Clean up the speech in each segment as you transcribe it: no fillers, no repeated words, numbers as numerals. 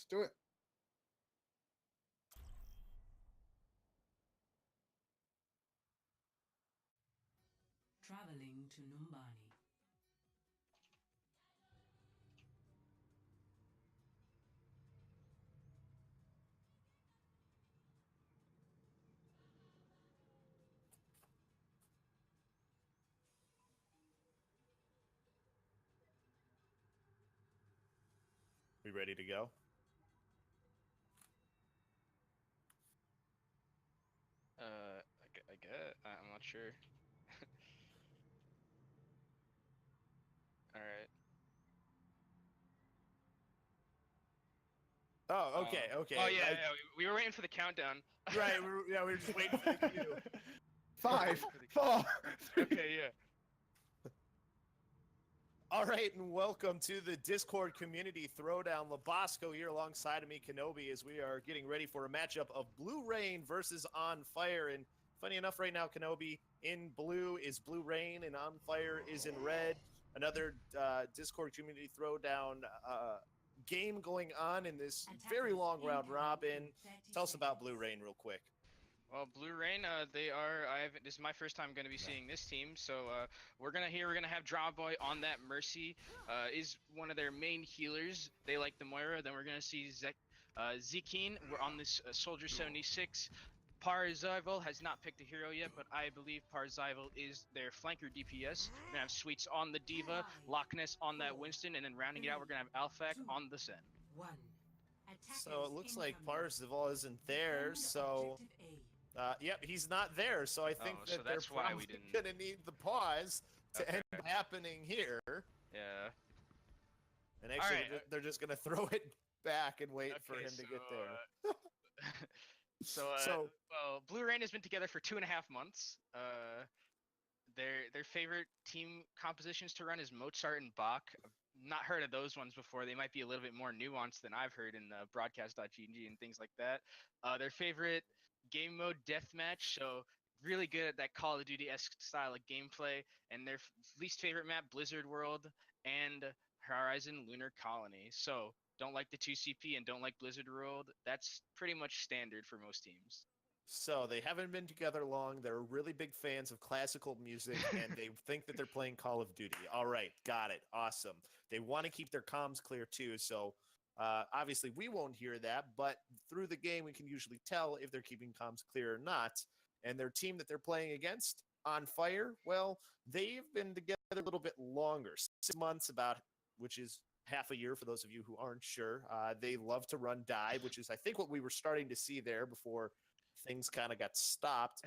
Let's do it. Traveling to Numbani. We ready to go? I guess I'm not sure. All right. Oh, okay, okay. Oh yeah, we were waiting for the countdown. Right, we were just waiting for the cue. 5, 4. Okay, yeah. All right, and welcome to the Discord community Throwdown. Labosco here alongside of me, Kenobi, as we are getting ready for a matchup of Blue Rain versus On Fire. And funny enough, right now, Kenobi, in blue is Blue Rain, and On Fire is in red. Another Discord community Throwdown game going on in this very long round robin. Tell us about Blue Rain real quick. Well, Blue Rain, this is my first time going to be seeing this team, so we're gonna have Drama Boy on that Mercy, is one of their main healers. They like the Moira. Then we're gonna see Zekine. We're on this Soldier 76. Parzival has not picked a hero yet, but I believe Parzival is their flanker DPS. We're gonna have Sweets on the Diva, Loch Ness on that Winston, and then rounding it out, we're gonna have Alphak on the Sen. So it looks like Parzival isn't there, so yep, he's not there. So I think so that they're that's why probably we didn't. gonna need the pause to end up happening here. Yeah. And actually, Alright. they're just gonna throw it back and wait for him to get there. Well, Blue Rain has been together for 2.5 months. Their favorite team compositions to run is Mozart and Bach. I've not heard of those ones before. They might be a little bit more nuanced than I've heard in broadcast.gg and things like that. Their favorite game mode deathmatch, so really good at that Call of Duty-esque style of gameplay. And their least favorite map, Blizzard World and Horizon Lunar Colony. So don't like the 2CP and don't like Blizzard World. That's pretty much standard for most teams. So they haven't been together long. They're really big fans of classical music, and they think that they're playing Call of Duty. All right, got it. Awesome. They want to keep their comms clear too. So obviously we won't hear that, but through the game we can usually tell if they're keeping comms clear or not. And their team that they're playing against, On Fire, well, they've been together a little bit longer, 6 months about, which is half a year for those of you who aren't sure. They love to run dive, which is I think what we were starting to see there before things kind of got stopped.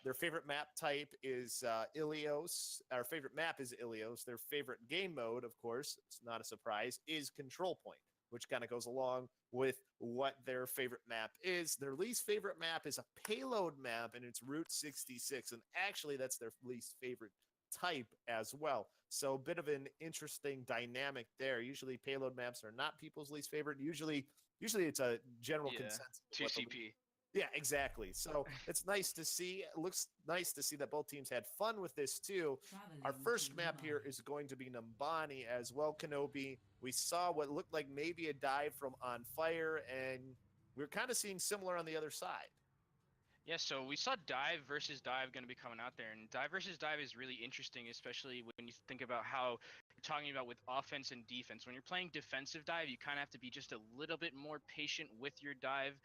Their favorite map type is Ilios. Our favorite map is Ilios. Their favorite game mode, of course, it's not a surprise, is Control Point, which kind of goes along with what their favorite map is. Their least favorite map is a payload map, and it's Route 66. And actually, that's their least favorite type as well. So a bit of an interesting dynamic there. Usually payload maps are not people's least favorite. Usually it's a general consensus. 2CP. Yeah, exactly. So it's nice to see. It looks nice to see that both teams had fun with this too. Our first map here is going to be Numbani as well, Kenobi. We saw what looked like maybe a dive from On Fire, and we're kind of seeing similar on the other side. Yeah, so we saw Dive versus Dive going to be coming out there, and Dive versus Dive is really interesting, especially when you think about how you're talking about with offense and defense. When you're playing defensive dive, you kind of have to be just a little bit more patient with your dive,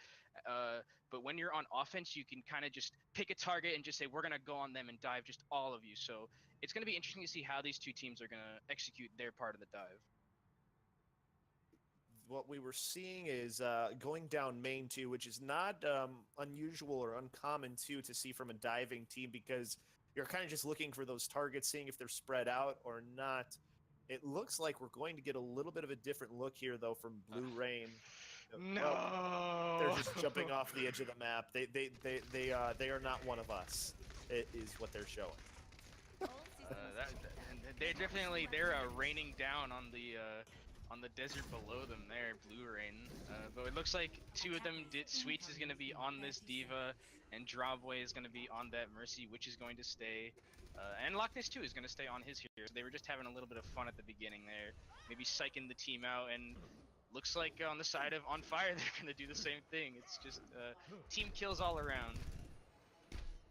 but when you're on offense, you can kind of just pick a target and just say, we're going to go on them and dive just all of you. So it's going to be interesting to see how these two teams are going to execute their part of the dive. What we were seeing is going down main too, which is not unusual or uncommon too to see from a diving team, because you're kind of just looking for those targets, seeing if they're spread out or not. It looks like we're going to get a little bit of a different look here, though, from Blue Rain. No, well, they're just jumping off the edge of the map. They are not one of us. It is what they're showing. They're raining down on the desert below them there, Blue Rain. But it looks like two of them Sweets is going to be on this Diva, and Drawboy is going to be on that Mercy, which is going to stay. And Loch Ness too is going to stay on his hero. So they were just having a little bit of fun at the beginning there, maybe psyching the team out. And looks like on the side of On Fire, they're gonna do the same thing. It's just team kills all around.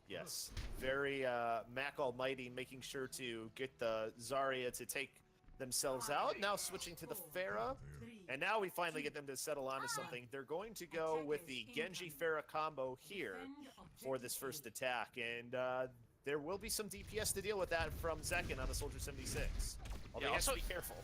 Yes, very Mac Almighty making sure to get the Zarya to take themselves out. Now switching to the Pharah, and now we finally get them to settle onto something. They're going to go with the Genji Pharah combo here for this first attack, and there will be some DPS to deal with that from Zekin on the Soldier 76. Although he has to be careful.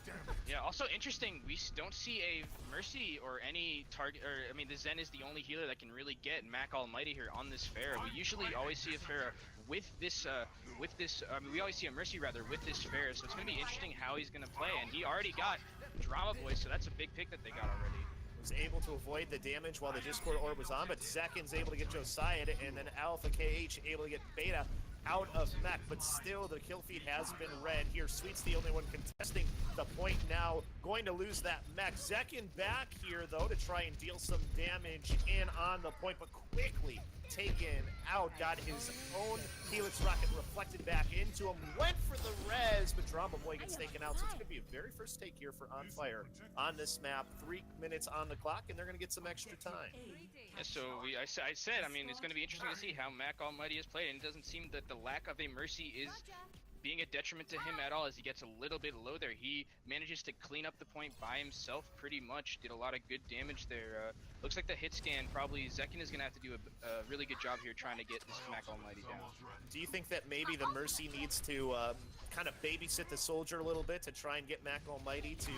Yeah, also interesting, we don't see a Mercy or any target, or I mean, the Zen is the only healer that can really get Mac Almighty here on this Pharah. We usually always see a Pharah with this, I mean, we always see a Mercy rather with this Pharah, so it's going to be interesting how he's going to play, and he already got Drama Boy, so that's a big pick that they got already. Was able to avoid the damage while the Discord Orb was on, but Zekin's able to get Josiah, and then Alpha KH able to get Beta out of mech, but still the kill feed has been red here. Sweet's the only one contesting the point now, going to lose that mech. Zekin back here though to try and deal some damage in on the point, but quickly taken out, got his own Helix rocket reflected back into him, went for the res, but Drama Boy gets taken out, so it's going to be a very first take here for On Fire on this map. 3 minutes on the clock, and they're going to get some extra time. Yeah, so I said, I mean, it's going to be interesting to see how Mac Almighty is played, and it doesn't seem that the lack of a Mercy is being a detriment to him at all as he gets a little bit low there. He manages to clean up the point by himself pretty much, did a lot of good damage there. Looks like the hit scan, probably Zekin is going to have to do a really good job here trying to get this Mac Almighty down. Do you think that maybe the Mercy needs to kind of babysit the Soldier a little bit to try and get Mac Almighty to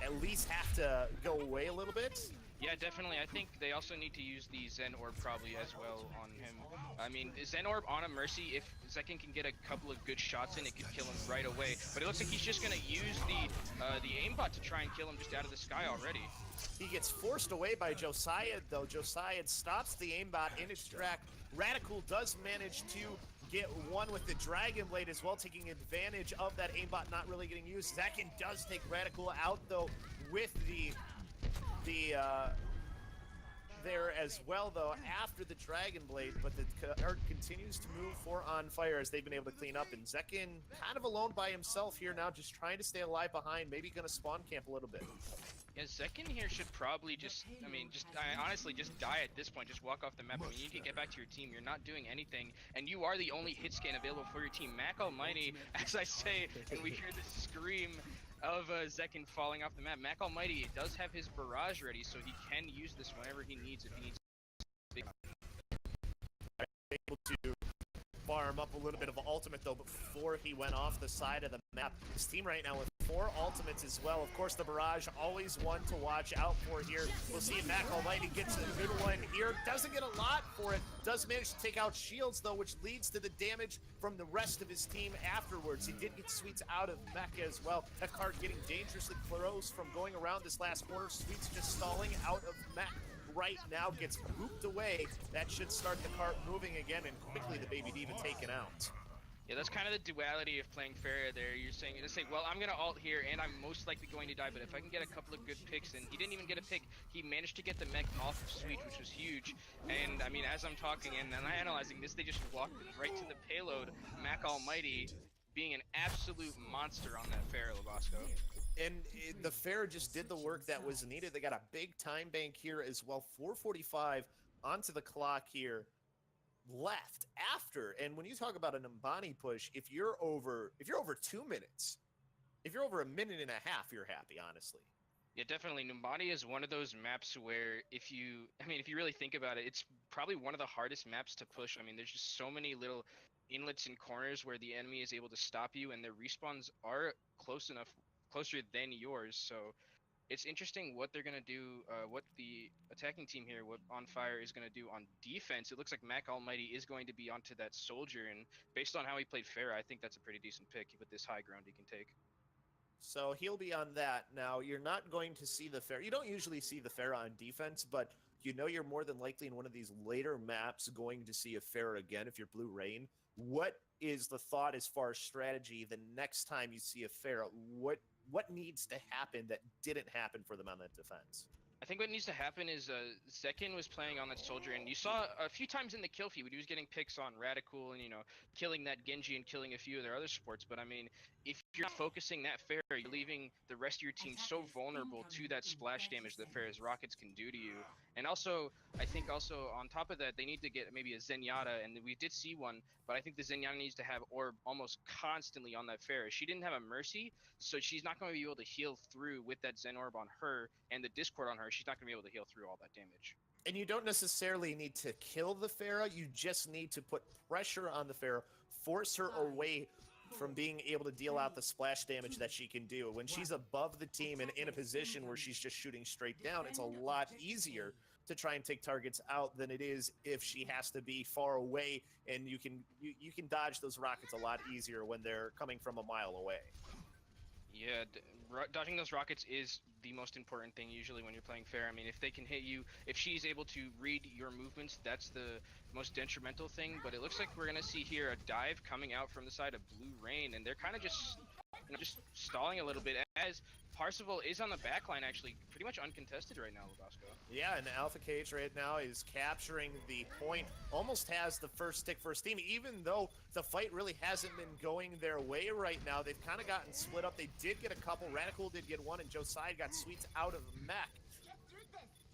at least have to go away a little bit? Yeah, definitely. I think they also need to use the Zen Orb probably as well on him. I mean, Zen Orb on a Mercy, if Zekin can get a couple of good shots in, it could kill him right away. But it looks like he's just going to use the aimbot to try and kill him just out of the sky already. He gets forced away by Josiah, though. Josiah stops the aimbot in its track. Radical does manage to get one with the Dragon Blade as well, taking advantage of that aimbot not really getting used. Zekin does take Radical out, though, with the there as well, though, after the Dragon Blade, but the card continues to move for On Fire as they've been able to clean up, and Zekin kind of alone by himself here now, just trying to stay alive behind, maybe gonna spawn camp a little bit. Yeah, Zekin here should probably just, I mean, honestly, just die at this point, just walk off the map. I mean, you need to get back to your team, you're not doing anything, and you are the only hit scan available for your team. Mac Almighty, as I say, and we hear this scream of Zekin falling off the map. Mac Almighty does have his barrage ready, so he can use this whenever he needs, if he needs able to farm up a little bit of ultimate though before he went off the side of the map. His team right now with 4 ultimates as well. Of course, the barrage always one to watch out for here. We'll see if Mac Almighty gets a good one here. Doesn't get a lot for it. Does manage to take out shields though, which leads to the damage from the rest of his team afterwards. He did get Sweets out of mech as well. That card getting dangerously close from going around this last corner. Sweets just stalling out of mech right now, gets booped away. That should start the cart moving again, and quickly the Baby Diva taken out. Yeah, that's kind of the duality of playing Pharah there. You're saying, well, I'm going to ult here, and I'm most likely going to die, but if I can get a couple of good picks, and he didn't even get a pick, he managed to get the mech off of Sweet, which was huge. And, I mean, as I'm talking and I'm analyzing this, they just walked right to the payload. Mac Almighty being an absolute monster on that Pharah, Labasco. And the Pharah just did the work that was needed. They got a big time bank here as well. 4:45 onto the clock here left after. And when you talk about an Umbani push, if you're over 2 minutes, if you're over a minute and a half, you're happy, honestly. Yeah, definitely. Numbani is one of those maps where if you really think about it, it's probably one of the hardest maps to push. I mean, there's just so many little inlets and corners where the enemy is able to stop you, and their respawns are closer than yours. So it's interesting what they're going to do, what the attacking team here, what On Fire is going to do on defense. It looks like Mac Almighty is going to be onto that Soldier, and based on how he played Pharah, I think that's a pretty decent pick with this high ground he can take. So he'll be on that. Now, you're not going to see the Pharah. You don't usually see the Pharah on defense, but you know you're more than likely in one of these later maps going to see a Pharah again if you're Blue Rain. What is the thought as far as strategy the next time you see a Pharah? What needs to happen that didn't happen for them on that defense? I think what needs to happen is Zekin was playing on that soldier, and you saw a few times in the kill feed when he was getting picks on Radical and killing that Genji and killing a few of their other supports. But I mean, if you're not focusing that fair, you're leaving the rest of your team so vulnerable to that splash damage that Fair's rockets can do to you. And also, I think also on top of that, they need to get maybe a Zenyatta, and we did see one, but I think the Zenyatta needs to have orb almost constantly on that Fair. She didn't have a Mercy, so she's not going to be able to heal through with that Zen orb on her and the Discord on her. She's not going to be able to heal through all that damage. And you don't necessarily need to kill the Pharah, you just need to put pressure on the Pharah, force her away from being able to deal out the splash damage that she can do. When she's above the team and in a position where she's just shooting straight down, it's a lot easier to try and take targets out than it is if she has to be far away, and you can dodge those rockets a lot easier when they're coming from a mile away. Yeah, dodging those rockets is the most important thing usually when you're playing fair. I mean, if they can hit you, if she's able to read your movements, that's the most detrimental thing. But it looks like we're gonna see here a dive coming out from the side of Blue Rain, and they're kind of just stalling a little bit as Parzival is on the back line, actually pretty much uncontested right now, Lubasco. Yeah, and Alpha Cage right now is capturing the point, almost has the first stick for his team, even though the fight really hasn't been going their way right now. They've kind of gotten split up. They did get a couple. Radical did get one, and Josiah got sweets out of mech.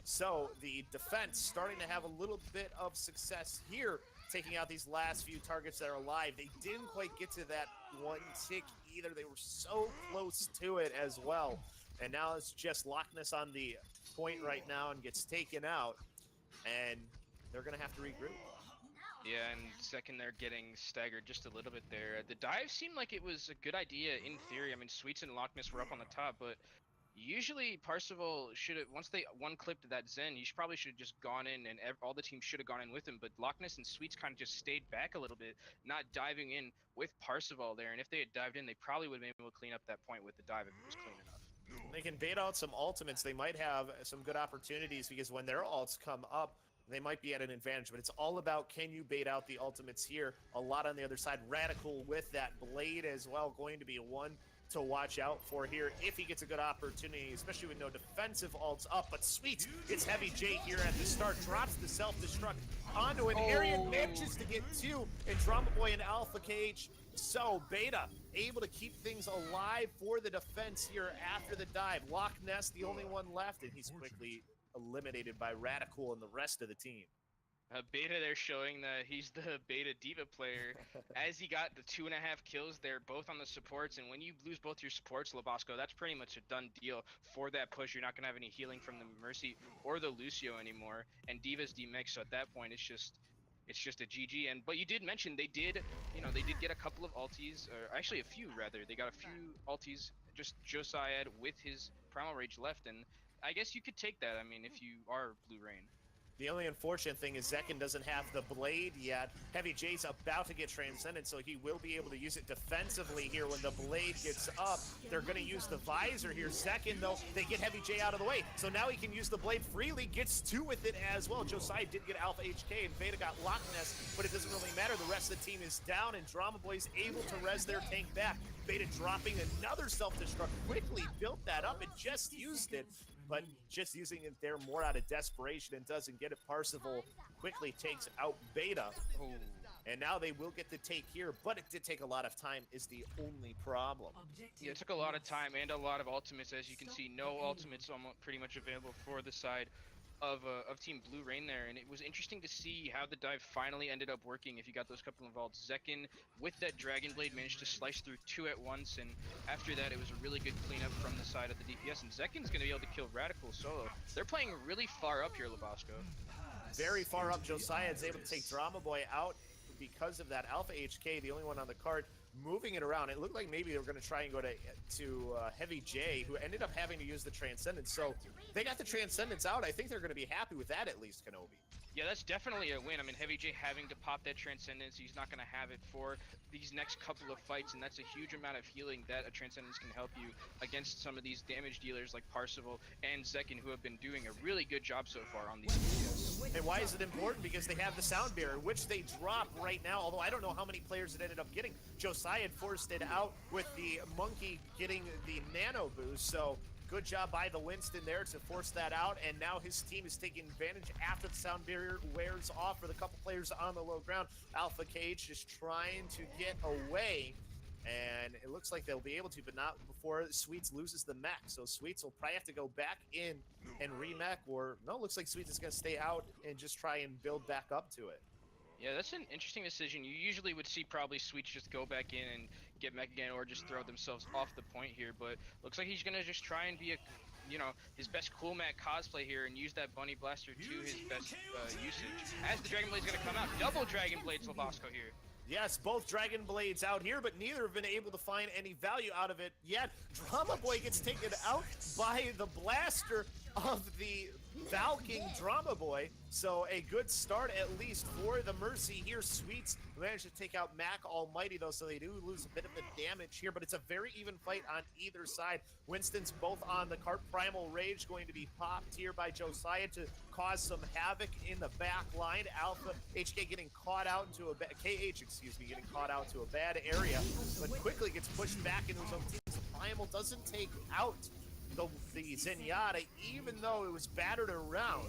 So the defense starting to have a little bit of success here, taking out these last few targets that are alive. They didn't quite get to that one tick either. They were so close to it as well. And now it's just Loch Ness on the point right now and gets taken out. And they're going to have to regroup. Yeah, and second they're getting staggered just a little bit there. The dive seemed like it was a good idea in theory. I mean, Sweets and Loch Ness were up on the top, but usually Parzival should have, once they one-clipped that Zen, probably should have just gone in, and all the team should have gone in with him, but Loch Ness and Sweets kind of just stayed back a little bit, not diving in with Parzival there, and if they had dived in, they probably would have been able to clean up that point with the dive if it was clean enough. They can bait out some ultimates. They might have some good opportunities because when their ults come up, they might be at an advantage, but it's all about can you bait out the ultimates here. A lot on the other side. Radical with that blade as well, going to be one to watch out for here if he gets a good opportunity, especially with no defensive ults up. But Sweet, it's Heavy J here at the start, drops the self-destruct onto an area, manages to get two, and Drama Boy and Alpha Cage. So Beta able to keep things alive for the defense here after the dive. Loch Ness, the only one left, and he's quickly eliminated by Radical and the rest of the team. Beta there showing that he's the Beta Diva player as he got the 2.5 kills there, both on the supports. And when you lose both your supports, Lubasco, that's pretty much a done deal for that push. You're not going to have any healing from the Mercy or the Lucio anymore. And Diva's demixed, so at that point, it's just a GG. But you did mention they did get a couple of ultis, or actually a few rather. They got a few ultis, just Josiah with his Primal Rage left. And I guess you could take that, I mean, if you are Blue Rain. The only unfortunate thing is Zekin doesn't have the blade yet. Heavy J's about to get transcended, so he will be able to use it defensively here when the blade gets up. They're going to use the visor here. Zekin, though, they get Heavy J out of the way, so now he can use the blade freely, gets two with it as well. Josiah did get Alpha HK, and Beta got Loch Ness, but it doesn't really matter. The rest of the team is down, and Drama Boy's able to res their tank back. Beta dropping another self-destruct, quickly built that up and just used it. But just using it there more out of desperation and doesn't get it. Parzival quickly takes out Beta. Oh. And now they will get the take here, but it did take a lot of time is the only problem. Yeah, it took a lot of time and a lot of ultimates. As you can see, no ultimates almost pretty much available for the side of Team Blue Rain there, and it was interesting to see how the dive finally ended up working if you got those couple of ults. Zekin with that Dragon Blade managed to slice through two at once, and after that it was a really good cleanup from the side of the DPS, and Zekin's going to be able to kill Radical solo. They're playing really far up here, Lubasco. Very far up. Josiah is able to take Drama Boy out because of that. Alpha HK, the only one on the card, moving it around. It looked like maybe they were going to try and go to Heavy J, who ended up having to use the Transcendence. So they got the Transcendence out. I think they're going to be happy with that at least, Kenobi. Yeah, that's definitely a win. I mean, Heavy J having to pop that Transcendence, he's not going to have it for these next couple of fights, and that's a huge amount of healing that a Transcendence can help you against some of these damage dealers like Parzival and Zekin, who have been doing a really good job so far on these videos. And why is it important? Because they have the Sound Barrier, which they drop right now, although I don't know how many players it ended up getting. Josiah had forced it out with the Monkey getting the Nano boost, so Good job by the Winston there to force that out, and now his team is taking advantage after the sound barrier wears off for the couple players on the low ground. Alpha Cage just trying to get away, and it looks like they'll be able to, but not before Sweets loses the mech. So Sweets will probably have to go back in and remech, or no, it looks like Sweets is going to stay out and just try and build back up to it. Yeah, that's an interesting decision. You usually would see probably Sweets just go back in and get mech again, or just throw themselves off the point here. But looks like he's gonna just try and be a, his best cool Mac cosplay here and use that Bunny Blaster to his best usage. As the Dragon Blade's gonna come out, double Dragon Blades Labasco here. Yes, both Dragon Blades out here, but neither have been able to find any value out of it yet. Drama Boy gets taken out by the blaster of the Valking Drama Boy. So a good start at least for the Mercy here. Sweets managed to take out Mac Almighty though, so they do lose a bit of the damage here, but it's a very even fight on either side. Winston's both on the cart. Primal Rage going to be popped here by Josiah to cause some havoc in the back line. Alpha HK getting caught out into a KH, excuse me, getting caught out to a bad area, but quickly gets pushed back into his own team. So Primal doesn't take out the Zenyatta, even though it was battered around.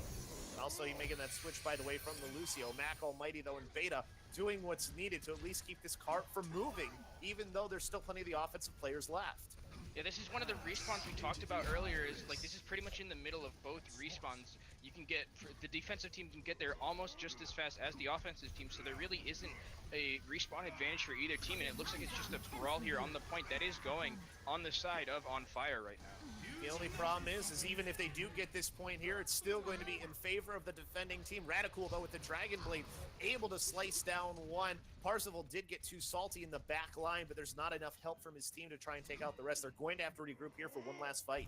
Also, he making that switch, by the way, from the Lucio. Mac Almighty, though, in beta, doing what's needed to at least keep this cart from moving, even though there's still plenty of the offensive players left. Yeah, this is one of the respawns we talked about earlier. Is like this is pretty much in the middle of both respawns. You can get the defensive team can get there almost just as fast as the offensive team, so there really isn't a respawn advantage for either team, and it looks like it's just a brawl here on the point that is going on the side of On Fire right now. The only problem is even if they do get this point here, it's still going to be in favor of the defending team. Radical, though, with the Dragon Blade, able to slice down one. Parzival did get too salty in the back line, but there's not enough help from his team to try and take out the rest. They're going to have to regroup here for one last fight.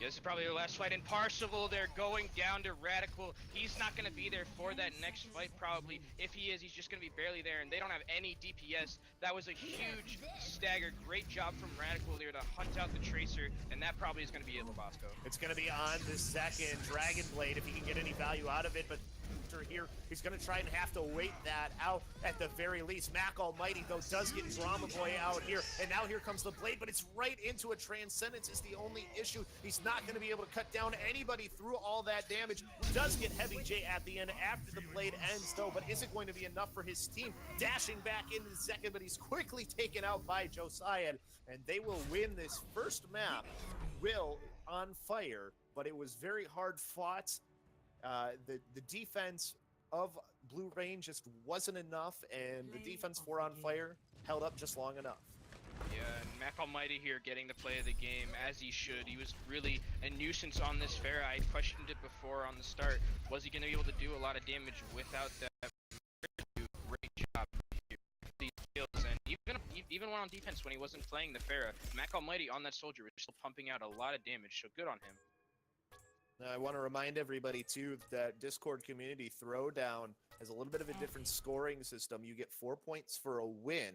Yeah, this is probably the last fight in Parzival. They're going down to Radical. He's not going to be there for that next fight, probably. If he is, he's just going to be barely there, and they don't have any DPS. That was a huge stagger. Great job from Radical there to hunt out the Tracer, and that probably is going to be it, Labasco. It's going to be on the second Dragon Blade if he can get any value out of it, but here, he's going to try and have to wait that out at the very least. Mac Almighty, though, does get Drama Boy out here, and now here comes the Blade, but it's right into a Transcendence is the only issue. He's not going to be able to cut down anybody through all that damage. Does get Heavy J at the end after the Blade ends, though, but isn't going to be enough for his team. Dashing back into the second, but he's quickly taken out by Josiah, and they will win this first map. Will On Fire, but it was very hard fought. The defense of Blue Rain just wasn't enough, and the defense for On Fire held up just long enough. Yeah, and Mac Almighty here getting the play of the game as he should. He was really a nuisance on this Pharah. I questioned it before on the start. Was he going to be able to do a lot of damage without that? Great job here. These skills, and even when on defense when he wasn't playing the Pharah, Mac Almighty on that soldier was still pumping out a lot of damage, so good on him. I want to remind everybody, too, that Discord community Throwdown has a little bit of a different scoring system. You get 4 points for a win.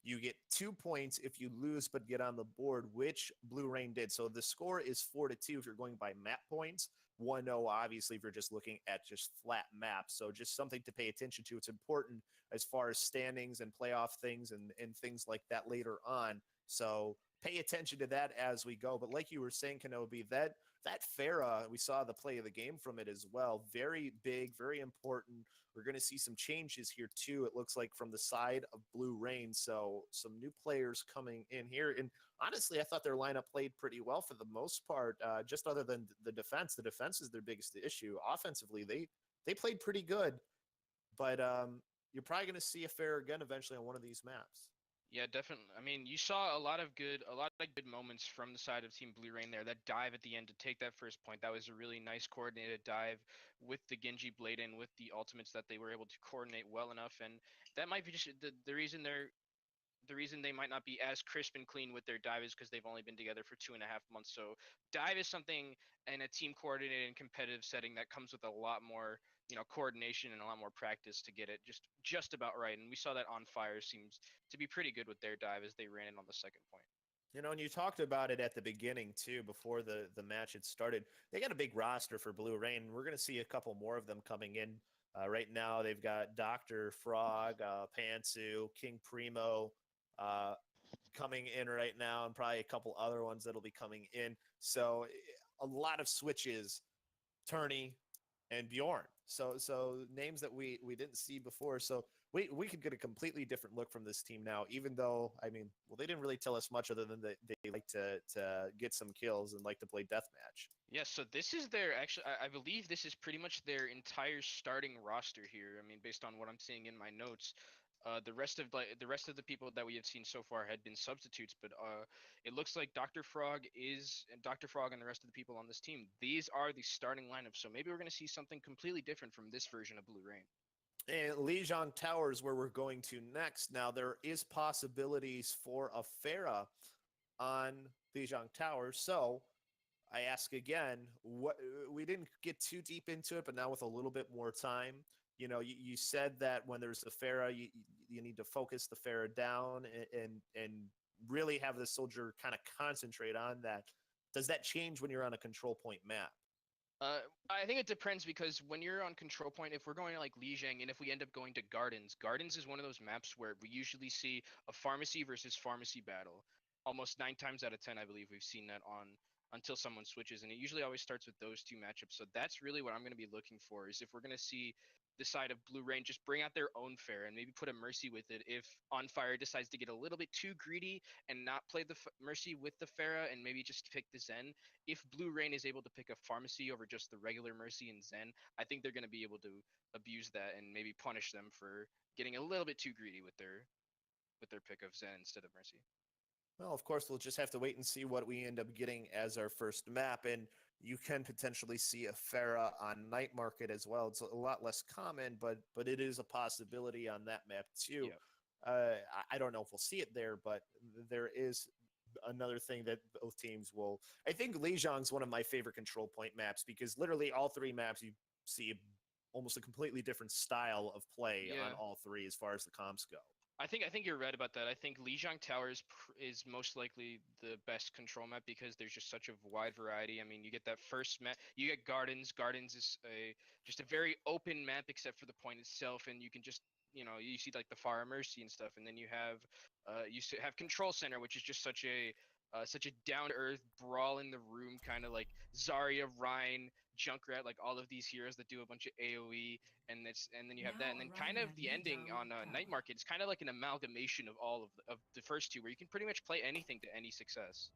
You get 2 points if you lose but get on the board, which Blue Rain did. So the score is 4-2 if you're going by map points. 1-0, obviously, if you're just looking at just flat maps. So just something to pay attention to. It's important as far as standings and playoff things and things like that later on. So pay attention to that as we go. But like you were saying, Kenobi, that Pharah, we saw the play of the game from it as well. Very big, very important. We're going to see some changes here too, it looks like, from the side of Blue Rain. So some new players coming in here. And honestly, I thought their lineup played pretty well for the most part, just other than the defense. The defense is their biggest issue. Offensively, they played pretty good. But you're probably going to see a Pharah again eventually on one of these maps. Yeah, definitely. I mean, you saw a lot of good moments from the side of Team Blue Rain there. That dive at the end to take that first point, that was a really nice coordinated dive with the Genji Blade and with the ultimates that they were able to coordinate well enough. And that might be just the reason they might not be as crisp and clean with their dive is because they've only been together for 2.5 months. So dive is something in a team coordinated and competitive setting that comes with a lot more, coordination and a lot more practice to get it just about right. And we saw that On Fire seems to be pretty good with their dive as they ran in on the second point. And you talked about it at the beginning too, before the match had started. They got a big roster for Blue Rain. We're going to see a couple more of them coming in. Right now, they've got Dr. Frog, Pantsu, King Primo, coming in right now, and probably a couple other ones that'll be coming in. So a lot of switches, Tourney and Bjorn. So names that we didn't see before. So we could get a completely different look from this team now, even though, I mean, well, they didn't really tell us much other than that they like to get some kills and like to play deathmatch. Yeah, so this is their actually. I believe this is pretty much their entire starting roster here. I mean, based on what I'm seeing in my notes, the rest of the people that we have seen so far had been substitutes. But it looks like Dr. Frog and the rest of the people on this team. These are the starting lineup. So maybe we're gonna see something completely different from this version of Blue Rain. And Lijiang Towers, where we're going to next. Now, there is possibilities for a Pharah on Lijiang Towers. So I ask again, what we didn't get too deep into it, but now with a little bit more time, you said that when there's a Pharah, you need to focus the Pharah down and really have the soldier kind of concentrate on that. Does that change when you're on a control point map? I think it depends because when you're on control point, if we're going to like Lijiang and if we end up going to Gardens is one of those maps where we usually see a pharmacy versus pharmacy battle. Almost 9 times out of 10, I believe we've seen that on until someone switches, and it usually always starts with those two matchups. So that's really what I'm going to be looking for is if we're going to see the side of Blue Rain just bring out their own Pharah and maybe put a Mercy with it if On Fire decides to get a little bit too greedy and not play the Mercy with the Pharah and maybe just pick the Zen. If Blue Rain is able to pick a Pharmacy over just the regular Mercy and Zen, I think they're going to be able to abuse that and maybe punish them for getting a little bit too greedy with their pick of Zen instead of Mercy. Well, of course, we'll just have to wait and see what we end up getting as our first map. And you can potentially see a Pharah on Night Market as well. It's a lot less common, but it is a possibility on that map too. Yep. I don't know if we'll see it there, but there is another thing that both teams will. I think Lijiang's one of my favorite control point maps because literally all three maps you see almost a completely different style of play on all three as far as the comps go. I think you're right about that. I think Lijiang Towers is most likely the best control map because there's just such a wide variety. I mean, you get that first map, you get Gardens. Gardens is just a very open map except for the point itself, and you can just you see like the Far Mercy and stuff, and then you have Control Center, which is just such a down to earth brawl in the room kind of like Zarya, Rhine, Junkrat, like all of these heroes that do a bunch of AoE, and then you have that, and then kind of the ending on Night Market is kind of like an amalgamation of all of the first two, where you can pretty much play anything to any success.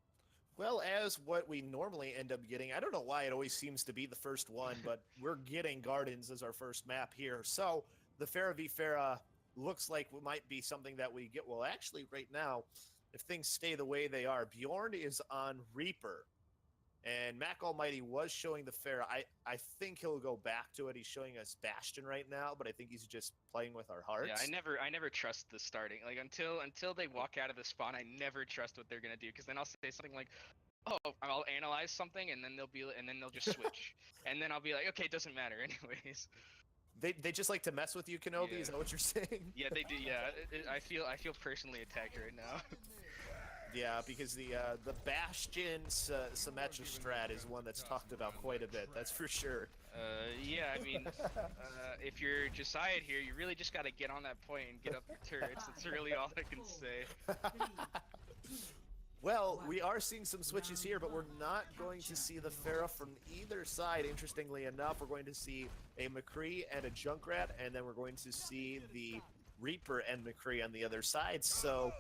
Well, as what we normally end up getting, I don't know why it always seems to be the first one, but we're getting Gardens as our first map here. So the Pharah v Pharah looks like it might be something that we get. Well, actually, right now, if things stay the way they are, Bjorn is on Reaper. And Mac Almighty was showing the Pharah. I think he'll go back to it. He's showing us Bastion right now, but I think he's just playing with our hearts. Yeah, I never trust the starting. Like until they walk out of the spawn, I never trust what they're gonna do because then I'll say something like, "Oh, I'll analyze something," and then they'll just switch, and then I'll be like, "Okay, it doesn't matter anyways." They just like to mess with you, Kenobi. Yeah. Is that what you're saying? Yeah, they do. Yeah, I feel personally attacked right now. Yeah, because the Bastion Symmetra strat is one that's talked about quite a bit. That's for sure. Yeah, I mean, if you're Josiah here, you really just got to get on that point and get up the turrets. That's really all I can say. Well, we are seeing some switches here, but we're not going to see the Pharah from either side. Interestingly enough, we're going to see a McCree and a Junkrat, and then we're going to see the Reaper and McCree on the other side. So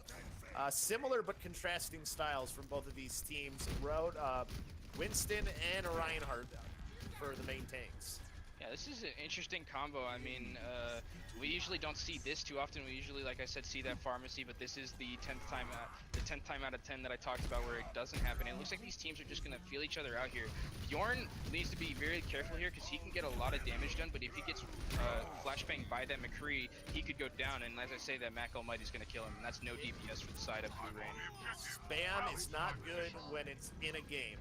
similar but contrasting styles from both of these teams. Road, Winston and Reinhardt for the main tanks. Yeah, this is an interesting combo. I mean, we usually don't see this too often. We usually, like I said, see that pharmacy, but this is the 10th time out of 10 that I talked about where it doesn't happen. It looks like these teams are just gonna feel each other out here. Bjorn needs to be very careful here because he can get a lot of damage done, but if he gets flashbanged by that McCree, he could go down. And as I say, that Mac Almighty is gonna kill him, and that's no DPS for the side of Blue Rain. Spam is not good when it's in a game.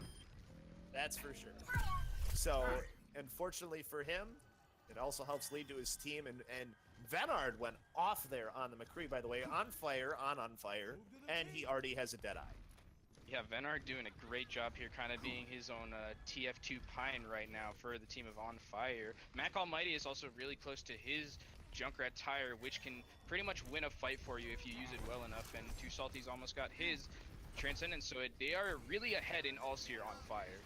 That's for sure. So, unfortunately for him, it also helps lead to his team, and Venard went off there on the McCree, by the way, on fire, and he already has a Deadeye. Yeah, Venard doing a great job here, kind of being his own TF2 Pine right now for the team of On Fire. Mac Almighty is also really close to his Junkrat Tire, which can pretty much win a fight for you if you use it well enough, and Two Salty's almost got his Transcendence, so they are really ahead in Alls here On Fire.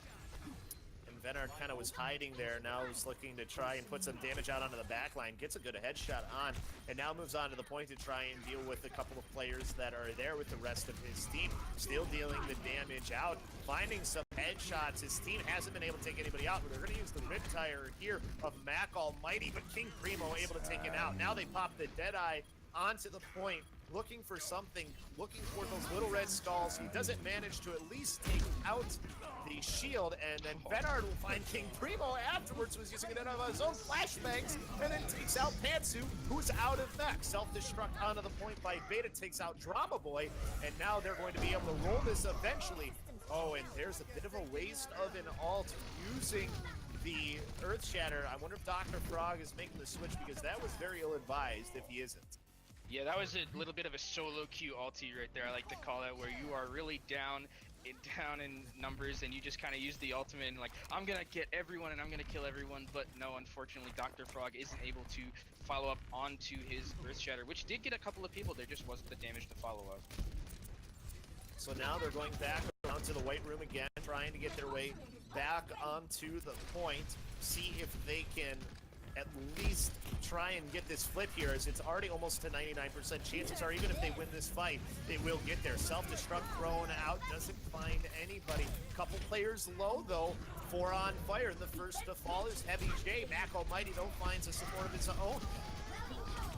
Venard kind of was hiding there. Now he's looking to try and put some damage out onto the back line. Gets a good headshot on, and now moves on to the point to try and deal with a couple of players that are there with the rest of his team. Still dealing the damage out, finding some headshots. His team hasn't been able to take anybody out, but they're going to use the Rip Tire here of Mac Almighty, but King Primo able to take him out. Now they pop the Deadeye onto the point, looking for something, looking for those little red skulls. He doesn't manage to at least take out the shield, and then Venard will find King Primo afterwards, who's using it out of his own flashbangs, and then takes out Pantsu, who's out of mech. Self-destruct onto the point by Beta, takes out Drama Boy, and now they're going to be able to roll this eventually. Oh, and there's a bit of a waste of an ult using the Earth Shatter. I wonder if Dr. Frog is making the switch, because that was very ill-advised if he isn't. Yeah, that was a little bit of a solo queue ulti right there, I like to call it, where you are really down in numbers and you just kind of use the ultimate and like, I'm gonna get everyone and I'm gonna kill everyone, but no, unfortunately Dr. Frog isn't able to follow up onto his Earth Shatter, which did get a couple of people, there just wasn't the damage to follow up. So now they're going back around to the White Room again, trying to get their way back onto the point, see if they can at least try and get this flip here, as it's already almost to 99%. Chances are, even if they win this fight, they will get there. Self-destruct thrown out, doesn't find anybody. Couple players low, though, 4 on fire. The first to fall is Heavy J. Mac Almighty, though, finds a support of his own.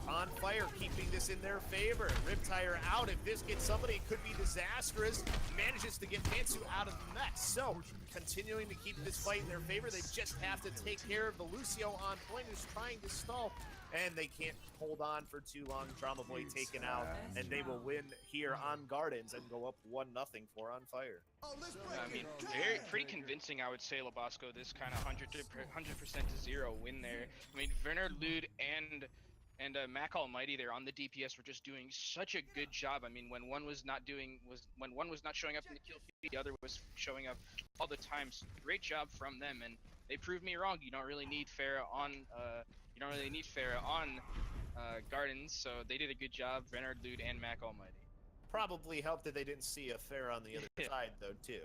On fire, keeping this in their favor. Riptire out. If this gets somebody, it could be disastrous. Manages to get Pantsu out of the mech. So, continuing to keep this fight in their favor, they just have to take care of the Lucio on point, who's trying to stall. And they can't hold on for too long. Drama Boy taken out, and they will win here on Gardens and go up 1-0 for On Fire. I mean, pretty convincing, I would say, Labasco, this kind of 100% to 0 win there. I mean, Werner, Lude, and Mac Almighty there on the DPS were just doing such a good job. I mean, when one was not showing up in the kill feed, the other was showing up all the time. So great job from them, and they proved me wrong. You don't really need Farah on Gardens, so they did a good job. Renard, Lude, and Mac Almighty. Probably helped that they didn't see a Farah on the other side, though, too.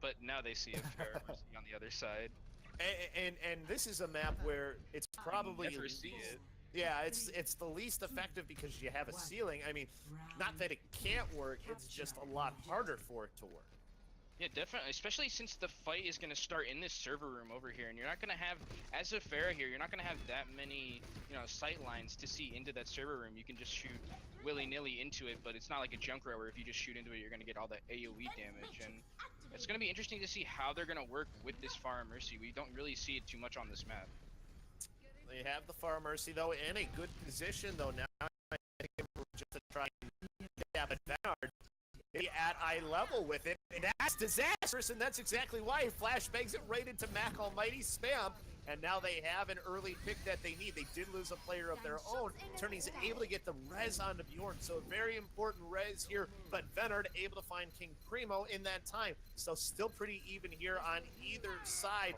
But now they see a Farah on the other side. And this is a map where it's probably never see it. Yeah, it's the least effective because you have a ceiling. I mean, not that it can't work, it's just a lot harder for it to work. Yeah, definitely, especially since the fight is going to start in this server room over here, and you're not going to have, as a Farah here, you're not going to have that many, sight lines to see into that server room. You can just shoot willy-nilly into it, but it's not like a Junkrat where if you just shoot into it, you're going to get all that AoE damage, and it's going to be interesting to see how they're going to work with this Far Mercy. We don't really see it too much on this map. They have the Far Mercy, though, in a good position, though. Now I think just to try and tap it Venard at eye level with it, and that's disastrous, and that's exactly why he flashbangs it right into Mac Almighty's spam, and now they have an early pick that they need. They did lose a player of their own. Turney's able to get the res onto Bjorn, so very important res here, but Venard able to find King Primo in that time, so still pretty even here on either side.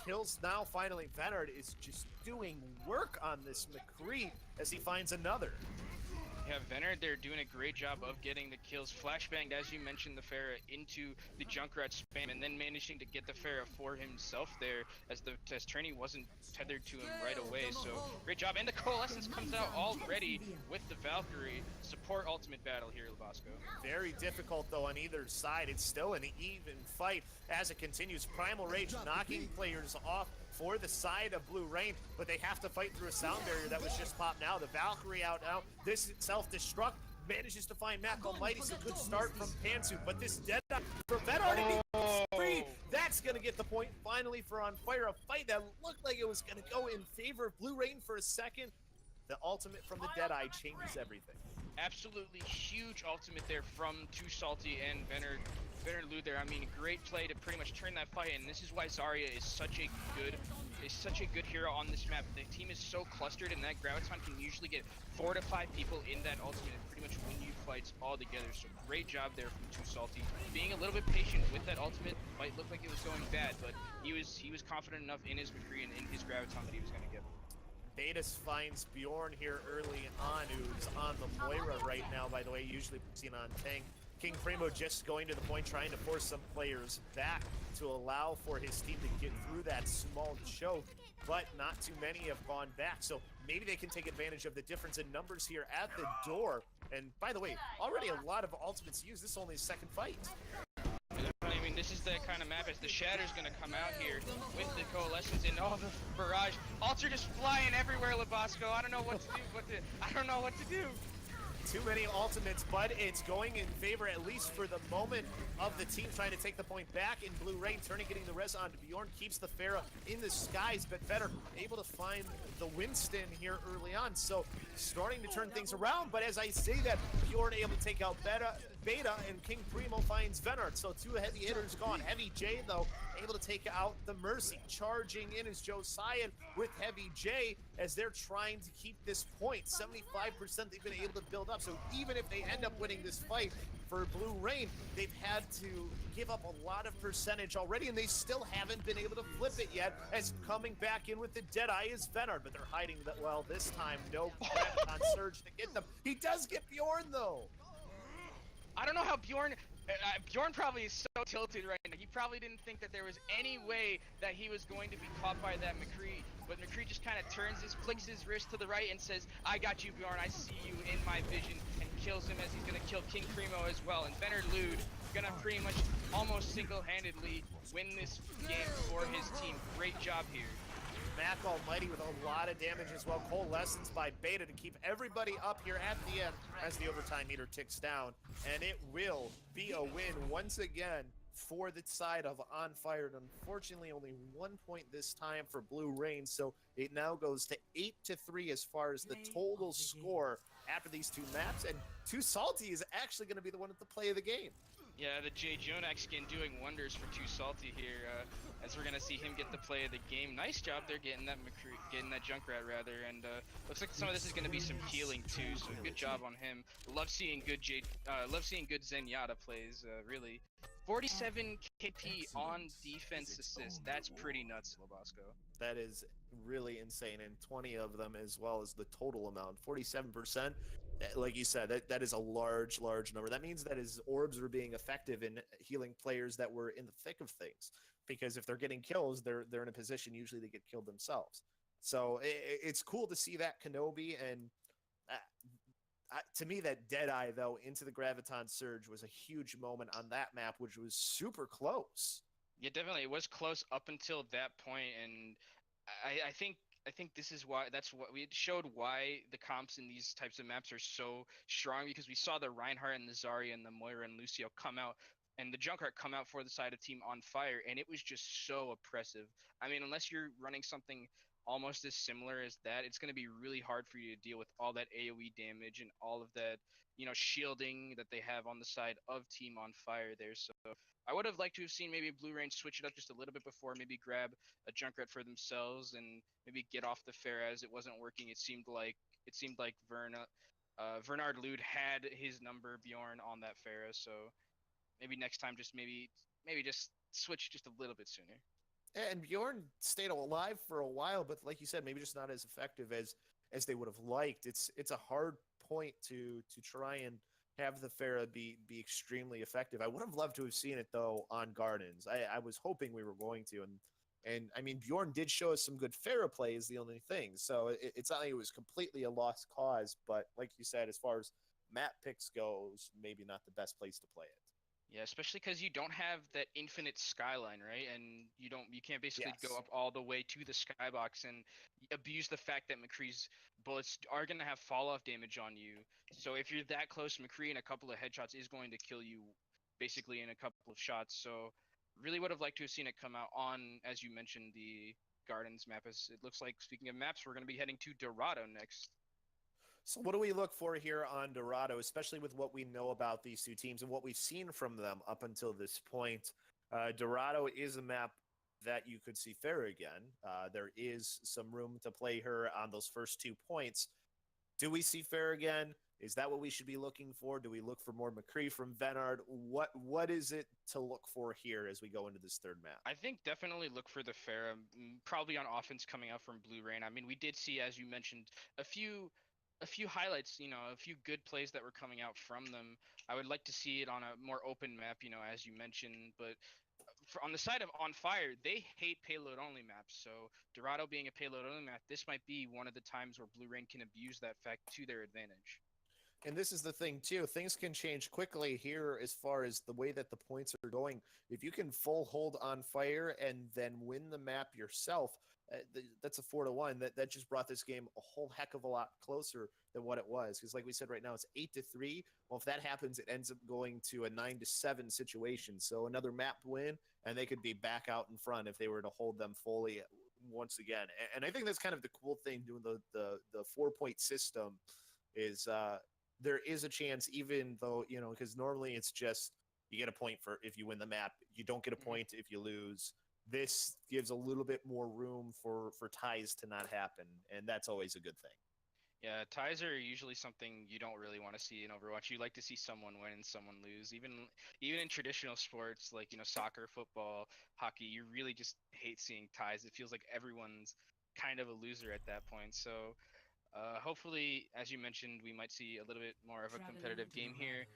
Kills now, finally, Venard is just doing work on this McCree as he finds another. Yeah, Venard, they're doing a great job of getting the kills. Flashbanged, as you mentioned, the Farah into the Junkrat spam, and then managing to get the Farah for himself there, as Turney wasn't tethered to him right away. So great job, and the Coalescence comes out already with the Valkyrie. Support ultimate battle here, Labasco. Very difficult though on either side. It's still an even fight as it continues. Primal Rage knocking players off for the side of Blue Rain, but they have to fight through a sound barrier that was just popped now. The Valkyrie out now. This self-destruct manages to find Mac Almighty. It's a good start from Pantsu, but this dead for Venard to be free. That's going to get the point finally for On Fire. A fight that looked like it was going to go in favor of Blue Rain for a second. The ultimate from the Deadeye changes everything. Absolutely huge ultimate there from Too Salty and Venard. Veteran Lou there. I mean, great play to pretty much turn that fight, and this is why Zarya is such a good hero on this map. The team is so clustered, and that Graviton can usually get 4 to 5 people in that ultimate and pretty much win you fights all together. So great job there from Too Salty, being a little bit patient with that ultimate. Fight looked like it was going bad, but he was confident enough in his McCree and in his Graviton that he was going to get. Betis finds Bjorn here early on, who's on the Moira right now, by the way, usually seen on tank. King Primo just going to the point, trying to force some players back to allow for his team to get through that small choke, but not too many have gone back. So maybe they can take advantage of the difference in numbers here at the door. And by the way, already a lot of ultimates used. This is only his second fight. I mean, this is the kind of map as the Shatter's going to come out here with the Coalescence and all the barrage. Alts are just flying everywhere, Labasco. I don't know what to do. I don't know what to do. Too many ultimates, but it's going in favor, at least for the moment, of the team trying to take the point back in Blue Rain. Turning, getting the res onto Bjorn, keeps the Pharah in the skies, but Vetter able to find the Winston here early on. So starting to turn things around, but as I say that, Bjorn able to take out Beta, and King Primo finds Venard. So 2 heavy hitters gone. Heavy J, though, able to take out the Mercy. Charging in is Josiah with Heavy J as they're trying to keep this point. 75% they've been able to build up. So even if they end up winning this fight for Blue Rain, they've had to give up a lot of percentage already, and they still haven't been able to flip it yet, as coming back in with the Deadeye is Venard, but they're hiding that well this time. No on Surge to get them. He does get Bjorn, though. I don't know how Bjorn probably is so tilted right now. He probably didn't think that there was any way that he was going to be caught by that McCree, but McCree just kind of flicks his wrist to the right and says, I got you, Bjorn, I see you in my vision, and kills him as he's going to kill King Primo as well. And Venard Lude going to pretty much almost single-handedly win this game for his team. Great job here. Mac Almighty with a lot of damage as well. Coalescence by Beta to keep everybody up here at the end as the overtime meter ticks down. And it will be a win once again for the side of On Fire. Unfortunately, only 1 point this time for Blue Rain, so it now goes to 8-3 as far as the total score after these 2 maps. And Too Salty is actually going to be the one at the play of the game. Yeah, the J Jonak skin doing wonders for Too Salty here, as we're gonna see him get the play of the game. Nice job there getting that Junkrat rather, and looks like some of this is gonna be some healing too. So good job on him. Love seeing good Zenyatta plays. Really, 47 KP on defense assist. That's pretty nuts, Labasco. That is really insane, and 20 of them as well as the total amount. 47%. Like you said, that is a large number. That means that his orbs were being effective in healing players that were in the thick of things. Because if they're getting kills, they're in a position usually to get killed themselves. So it's cool to see that Kenobi, and to me, that Deadeye, though, into the Graviton Surge was a huge moment on that map, which was super close. Yeah, definitely. It was close up until that point, and I think this is why we showed why the comps in these types of maps are so strong, because we saw the Reinhardt and the Zarya and the Moira and Lucio come out, and the Junkrat come out for the side of Team On Fire, and it was just so oppressive. I mean, unless you're running something almost as similar as that, it's going to be really hard for you to deal with all that AoE damage and all of that, shielding that they have on the side of Team On Fire there. So I would have liked to have seen maybe Blue Rain switch it up just a little bit before, maybe grab a Junkrat for themselves and maybe get off the Pharah as it wasn't working. It seemed like Vernard Lude had his number, Bjorn, on that Pharah. So maybe next time maybe just switch just a little bit sooner. And Bjorn stayed alive for a while, but like you said, maybe just not as effective as they would have liked. It's a hard point to try and have the Pharah be extremely effective. I would have loved to have seen it, though, on Gardens. I was hoping we were going to, and I mean, Bjorn did show us some good Pharah play is the only thing. So it's not like it was completely a lost cause, but like you said, as far as map picks goes, maybe not the best place to play it. Yeah, especially because you don't have that infinite skyline, right? And you can't basically go up all the way to the skybox and abuse the fact that McCree's bullets are going to have fall-off damage on you. So if you're that close, McCree in a couple of headshots is going to kill you basically in a couple of shots. So really would have liked to have seen it come out on, as you mentioned, the Gardens map. As it looks like, speaking of maps, we're going to be heading to Dorado next. So what do we look for here on Dorado, especially with what we know about these two teams and what we've seen from them up until this point? Dorado is a map that you could see Farah again. There is some room to play her on those first 2 points. Do we see Farah again? Is that what we should be looking for? Do we look for more McCree from Venard? What is it to look for here as we go into this third map? I think definitely look for the Pharah, probably on offense coming out from Blue Rain. I mean, we did see, as you mentioned, a few highlights, a few good plays that were coming out from them. I would like to see it on a more open map, as you mentioned, but on the side of On Fire, they hate payload only maps. So Dorado being a payload only map, this might be one of the times where Blue Rain can abuse that fact to their advantage. And this is the thing too, things can change quickly here as far as the way that the points are going. If you can full hold On Fire and then win the map yourself, that's a 4-1. That just brought this game a whole heck of a lot closer than what it was. Because like we said, right now it's 8-3. Well, if that happens, it ends up going to a 9-7 situation. So another map win, and they could be back out in front if they were to hold them fully once again. And I think that's kind of the cool thing doing the 4-point system is there is a chance, even though, because normally it's just you get a point for if you win the map, you don't get a point if you lose. This gives a little bit more room for ties to not happen, and that's always a good thing. Yeah, ties are usually something you don't really want to see in Overwatch. You like to see someone win and someone lose. Even in traditional sports like soccer, football, hockey, you really just hate seeing ties. It feels like everyone's kind of a loser at that point. So hopefully, as you mentioned, we might see a little bit more of a competitive game here.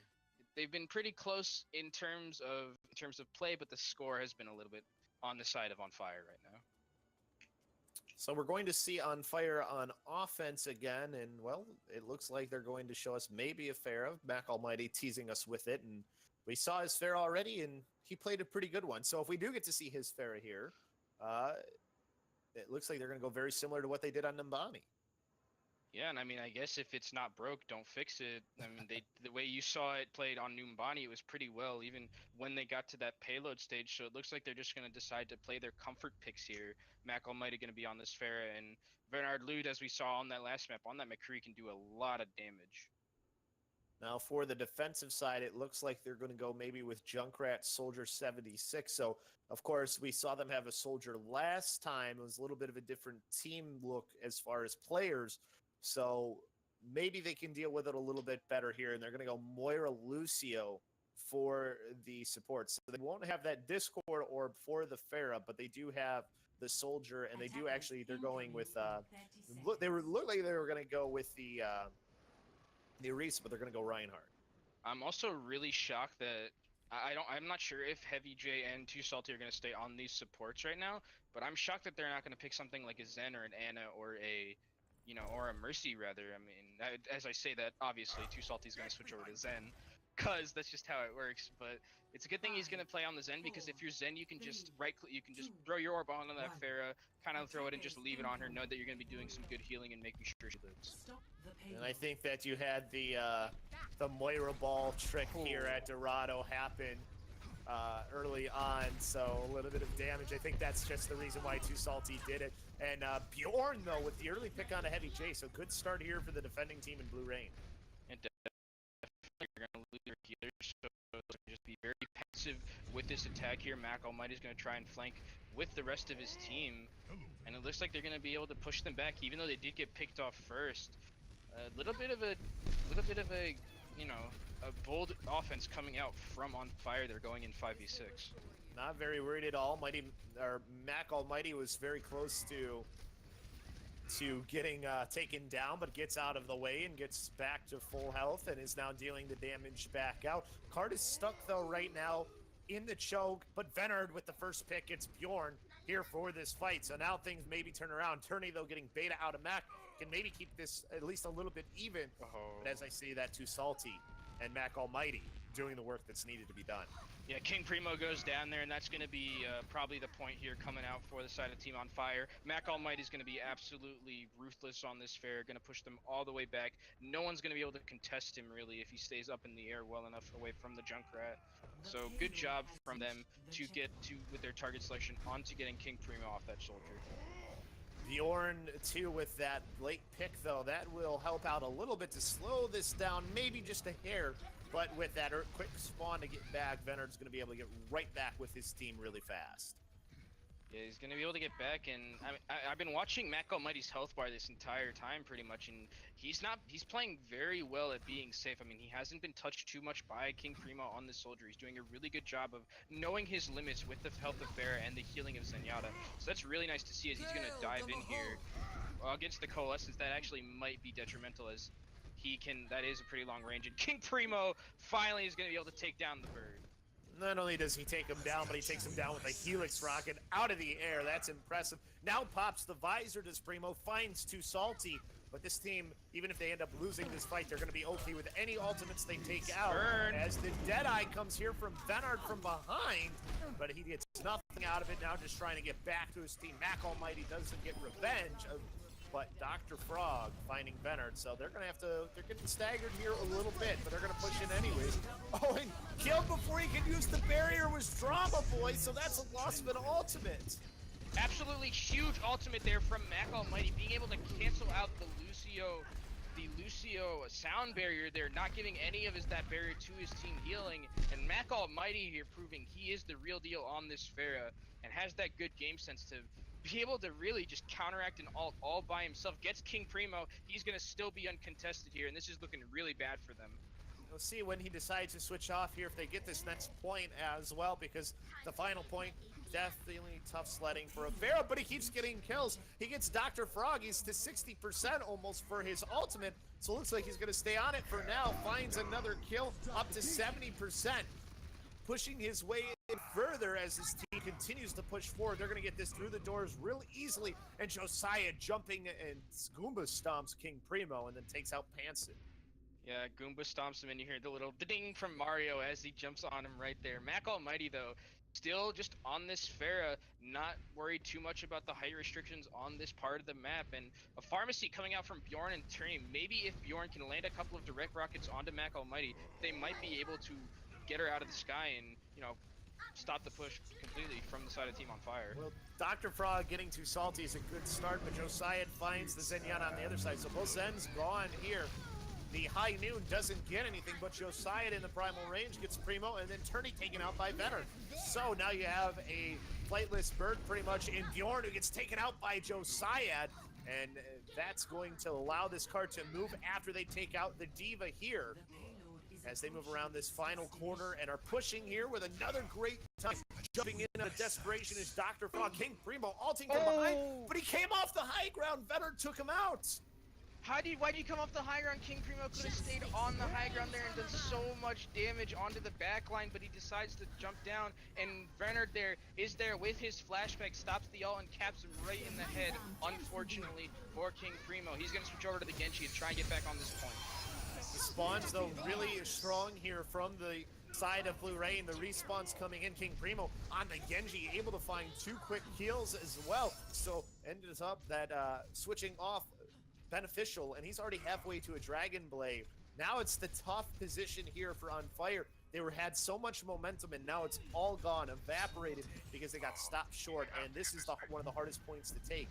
They've been pretty close in terms of play, but the score has been a little bit on the side of On Fire right now. So we're going to see On Fire on offense again, and well, it looks like they're going to show us maybe a Pharah. Mac Almighty teasing us with it, and we saw his Pharah already, and he played a pretty good one. So if we do get to see his Pharah here, it looks like they're going to go very similar to what they did on Nimbani. Yeah, and I mean, I guess if it's not broke, don't fix it. I mean, the way you saw it played on Numbani, it was pretty well, even when they got to that payload stage. So it looks like they're just going to decide to play their comfort picks here. Mac Almighty going to be on this Pharah, and Bernard Lude, as we saw on that last map, on that McCree, can do a lot of damage. Now for the defensive side, it looks like they're going to go maybe with Junkrat Soldier 76. So, of course, we saw them have a Soldier last time. It was a little bit of a different team look as far as players. So maybe they can deal with it a little bit better here, and they're going to go Moira Lucio for the support. So they won't have that Discord orb for the Pharah, but they do have the Soldier, and they do actually, they're going with, looked like they were going to go with the Arisa, but they're going to go Reinhardt. I'm also really shocked that I'm not sure if Heavy J and Too Salty are going to stay on these supports right now, but I'm shocked that they're not going to pick something like a Zen or an Ana or a or a Mercy rather. I mean, as I say that, obviously Too Salty's going to switch over to Zen, cause that's just how it works. But it's a good thing he's going to play on the Zen, because if you're Zen, you can just you can just throw your orb onto that Pharah, kind of throw it and just leave it on her. Know that you're going to be doing some good healing and making sure she lives. And I think that you had the Moira ball trick here at Dorado happen early on, so a little bit of damage. I think that's just the reason why Too Salty did it. And Bjorn, though, with the early pick on a Heavy J, so good start here for the defending team in Blue Rain. And definitely you're going to lose your healers, so just be very passive with this attack here. Mac Almighty's going to try and flank with the rest of his team, and it looks like they're going to be able to push them back, even though they did get picked off first. A little bit of a a bold offense coming out from On Fire. They're going in 5v6. Not very worried at all. Mac Almighty was very close to getting taken down, but gets out of the way and gets back to full health and is now dealing the damage back out. Card is stuck though right now in the choke, but Venard with the first pick. It's Bjorn here for this fight. So now things maybe turn around. Turney though getting beta out of Mac can maybe keep this at least a little bit even. But as I say that, Too Salty and Mac Almighty doing the work that's needed to be done. Yeah, King Primo goes down there, and that's going to be probably the point here coming out for the side of Team On Fire. Mac Almighty is going to be absolutely ruthless on this fair, going to push them all the way back. No one's going to be able to contest him, really, if he stays up in the air well enough away from the Junkrat. So good job from them to get to, with their target selection, onto getting King Primo off that Soldier. Bjorn, too, with that late pick, though. That will help out a little bit to slow this down, maybe just a hair. But with that quick spawn to get back, Venard's going to be able to get right back with his team really fast. Yeah, he's gonna be able to get back, and I've been watching Mac Almighty's health bar this entire time, pretty much, and he's playing very well at being safe. I mean, he hasn't been touched too much by King Primo on this soldier. He's doing a really good job of knowing his limits with the health of Pharah and the healing of Zenyatta. So that's really nice to see as he's gonna dive in here against the Coalescence. That actually might be detrimental as that is a pretty long range, and King Primo finally is gonna be able to take down the bird. Not only does he take him down, but he takes him down with a Helix rocket out of the air. That's impressive. Now pops the visor, does Primo, finds Too Salty. But this team, even if they end up losing this fight, they're going to be okay with any ultimates they take out. Burn. As the Deadeye comes here from Venard from behind, but he gets nothing out of it now, just trying to get back to his team. Mac Almighty doesn't get revenge, but Dr. Frog finding Venard, so they're getting staggered here a little bit, but they're gonna push in anyways. Oh, and killed before he could use the barrier was Drama Boy, so that's a loss of an ultimate. Absolutely huge ultimate there from Mac Almighty, being able to cancel out the Lucio sound barrier there, not giving any of that barrier to his team healing, and Mac Almighty here proving he is the real deal on this Pharah, and has that good game sense to be able to really just counteract an ult all by himself. Gets King Primo, he's gonna still be uncontested here, and this is looking really bad for them. We'll see when he decides to switch off here if they get this next point as well, because the final point, definitely tough sledding for a Pharah, but he keeps getting kills. He gets Dr. Frog, he's to 60% almost for his ultimate, so it looks like he's gonna stay on it for now. Finds another kill, up to 70%. Pushing his way in further as his team continues to push forward. They're going to get this through the doors real easily, and Josiah jumping and Goomba stomps King Primo and then takes out Panson. Yeah, Goomba stomps him, and you hear the little ding from Mario as he jumps on him right there. Mac Almighty, though, still just on this Pharah, not worried too much about the height restrictions on this part of the map, and a pharmacy coming out from Bjorn and Trim. Maybe if Bjorn can land a couple of direct rockets onto Mac Almighty, they might be able to get her out of the sky and, you know, stop the push completely from the side of Team on Fire. Well, Dr. Frog getting Too Salty is a good start, but Josiah finds the Zenyatta on the other side, so both Zen's gone here. The High Noon doesn't get anything, but Josiah in the primal range gets Primo, and then Turney taken out by Venard. So now you have a flightless bird pretty much in Bjorn, who gets taken out by Josiah, and that's going to allow this card to move after they take out the Diva here. As they move around this final corner and are pushing here with another great time. Jumping in out of desperation is Dr. Frog. King Primo ulting from behind, but he came off the high ground. Venard took him out. Why did you come off the high ground? King Primo could have stayed on the high ground there and done so much damage onto the back line, but he decides to jump down, and Venard is there with his flashback, stops the ult and caps him right in the head, unfortunately, for King Primo. He's going to switch over to the Genji and try and get back on this point. The spawns, though, really strong here from the side of Blue Rain. The respawns coming in. King Primo on the Genji, able to find 2 quick kills as well. So ended up that switching off beneficial, and he's already halfway to a Dragon Blade. Now it's the tough position here for On Fire. They had so much momentum, and now it's all gone, evaporated, because they got stopped short, and this is one of the hardest points to take.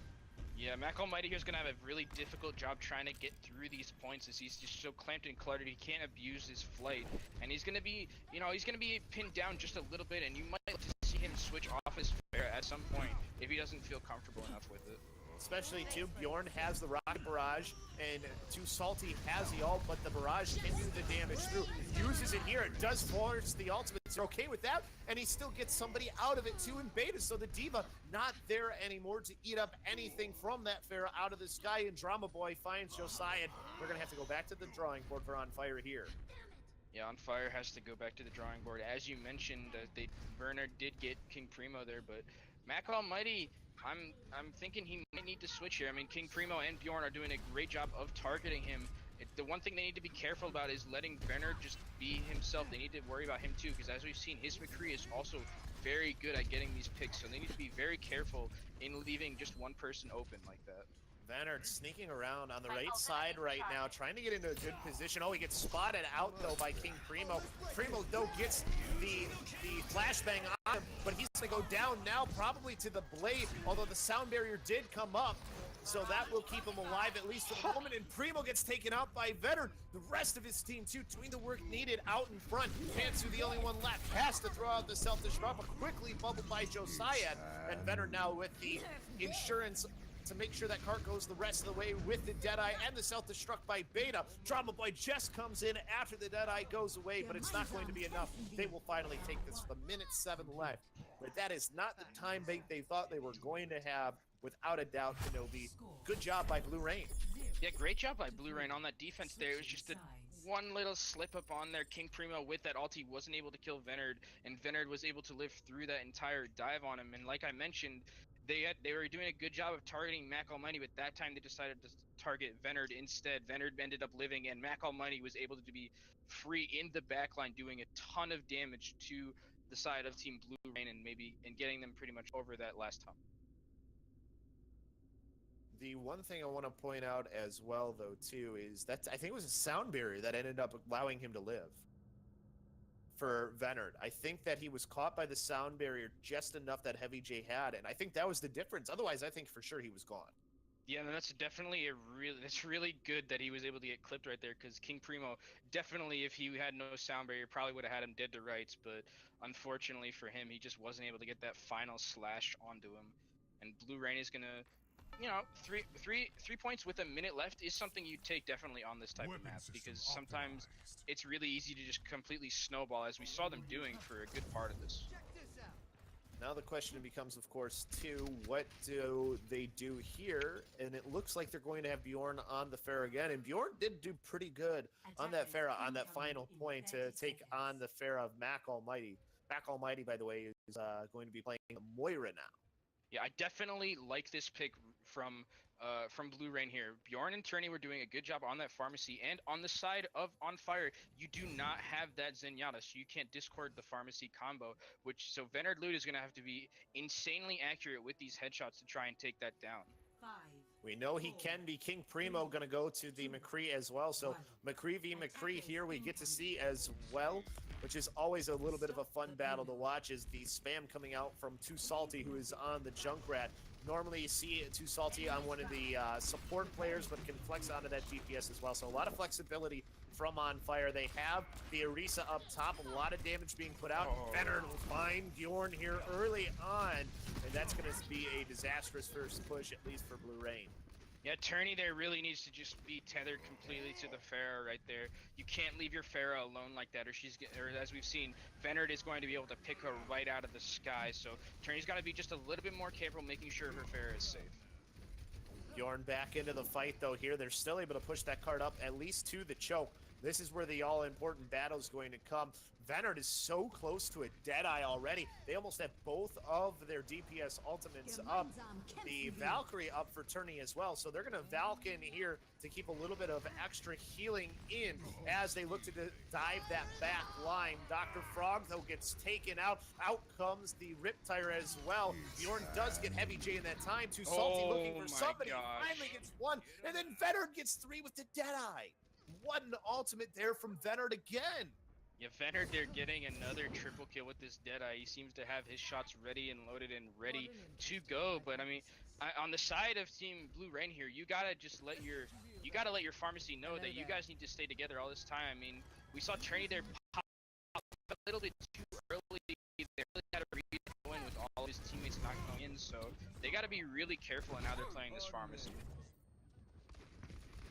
Yeah, Mac Almighty here's gonna have a really difficult job trying to get through these points as he's just so clamped and cluttered. He can't abuse his flight, and he's gonna be, he's gonna be pinned down just a little bit, and you might like to see him switch off his Pharah at some point if he doesn't feel comfortable enough with it. Especially, too, Bjorn has the Rocket Barrage, and Too Salty has the ult, but the Barrage can do the damage through. Uses it here, it does force the ultimates. They're okay with that, and he still gets somebody out of it, too, in Beta, so the Diva not there anymore to eat up anything from that Pharah out of the sky, and Drama Boy finds Josiah. We're going to have to go back to the drawing board for On Fire here. Yeah, On Fire has to go back to the drawing board. As you mentioned, Venard did get King Primo there, but Mac Almighty, I'm thinking he might need to switch here. I mean, King Primo and Bjorn are doing a great job of targeting him. The one thing they need to be careful about is letting Venard just be himself. They need to worry about him too, because as we've seen, his McCree is also very good at getting these picks, so they need to be very careful in leaving just one person open like that. Venard sneaking around on the right side right now, trying to get into a good position. Oh, he gets spotted out, though, by King Primo. Primo, though, gets the flashbang on him, but he's going to go down now, probably to the blade, although the sound barrier did come up. so that will keep him alive at least for the moment. And Primo gets taken out by Vetter. The rest of his team, too, doing the work needed out in front. Pantsu, the only one left, has to throw out the self-destruct, but quickly bubbled by Josiah. And Vetter now with the insurance to make sure that cart goes the rest of the way with the Deadeye and the self-destruct by Beta. Drama Boy just comes in after the Deadeye goes away, but it's not going to be enough. They will finally take this with a minute 7 left. But that is not the time bank they thought they were going to have, without a doubt, Kenobi. Good job by Blue Rain. Yeah, great job by Blue Rain on that defense there. It was just one little slip up on there. King Primo with that ulti wasn't able to kill Venard, and Venard was able to live through that entire dive on him. And like I mentioned, they were doing a good job of targeting Mac Almighty, but that time they decided to target Venard instead. Venard ended up living, and Mac Almighty was able to be free in the backline, doing a ton of damage to the side of Team Blue Rain and getting them pretty much over that last hump. The one thing I want to point out as well, though, too, is that I think it was a sound barrier that ended up allowing him to live for Venard. I think that he was caught by the sound barrier just enough that Heavy J had, and I think that was the difference. Otherwise, I think for sure he was gone. Yeah, and that's definitely that's really good that he was able to get clipped right there, because King Primo definitely, if he had no sound barrier, probably would have had him dead to rights, but unfortunately for him, he just wasn't able to get that final slash onto him. And Blue Rain is gonna, you know, three points with a minute left is something you take definitely on this type of map, because sometimes it's really easy to just completely snowball, as we saw them doing for a good part of this. Now the question becomes, of course, too, what do they do here? And it looks like they're going to have Bjorn on the Pharah again, and Bjorn did do pretty good on that Pharah on that final point to take on the Pharah of Mac Almighty. Mac Almighty, by the way, is going to be playing Moira now. Yeah, I definitely like this pick from Blue Rain here. Bjorn and Turney were doing a good job on that pharmacy, and on the side of On Fire, you do not have that Zenyatta, so you can't discord the pharmacy combo, so Venard Lute is going to have to be insanely accurate with these headshots to try and take that down. We know he can be. King Primo going to go to the McCree as well, so McCree v. McCree here we get to see as well, which is always a little bit of a fun battle to watch, is the spam coming out from Too Salty, who is on the Junkrat. Normally you see Too Salty on one of the support players, but can flex onto that DPS as well. So a lot of flexibility from On Fire. They have the Orisa up top, a lot of damage being put out. Venard will find Bjorn here early on, and that's going to be a disastrous first push, at least for Blue Rain. Yeah, Turney there really needs to just be tethered completely to the Pharah right there. You can't leave your Pharah alone like that, or as we've seen, Venard is going to be able to pick her right out of the sky. So Turney's got to be just a little bit more careful, making sure her Pharah is safe. Bjorn back into the fight, though, here. They're still able to push that card up, at least to the choke. This is where the all-important battle is going to come. Venard is so close to a Deadeye already. They almost have both of their DPS ultimates up. The Valkyrie up for Turney as well. So they're going to Valk in here to keep a little bit of extra healing in as they look to dive that back line. Dr. Frog, though, gets taken out. Out comes the Riptire as well. Bjorn does get Heavy J in that time. Too Salty looking for somebody. Finally gets one. And then Venard gets 3 with the Deadeye. What an ultimate there from Venard again. Yeah, Venard, they're getting another triple kill with this Deadeye. He seems to have his shots ready and loaded and ready to go. But I mean, on the side of Team Blue Rain here, you gotta just let your pharmacy know that you guys need to stay together all this time. I mean, we saw Turney there pop a little bit too early. They really had to read going with all his teammates not going in, so they gotta be really careful in how they're playing this pharmacy.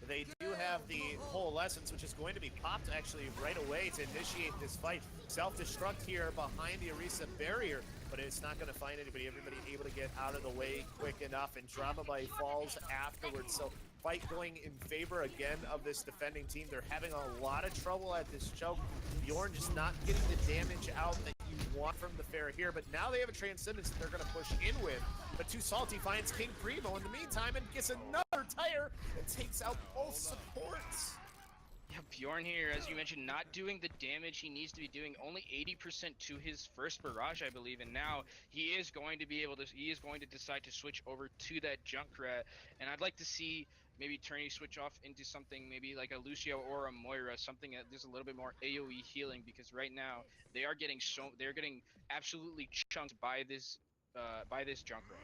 They do have the Coalescence, which is going to be popped actually right away to initiate this fight. Self-destruct here behind the Orisa barrier, but it's not going to find anybody. Everybody able to get out of the way quick enough, and Drama Boy falls afterwards. So fight going in favor again of this defending team. They're having a lot of trouble at this choke. Bjorn just not getting the damage out that you want from the Pharah here, but now they have a Transcendence that they're going to push in with. But Too Salty finds King Primo in the meantime and gets another tire and takes out both supports. Yeah, Bjorn here, as you mentioned, not doing the damage he needs to be doing, only 80% to his first barrage, I believe, and now he is going to decide to switch over to that Junkrat, and I'd like to see maybe Turney switch off into something maybe like a Lucio or a Moira, something that there's a little bit more AoE healing, because right now they're getting absolutely chunked by this Junkrat.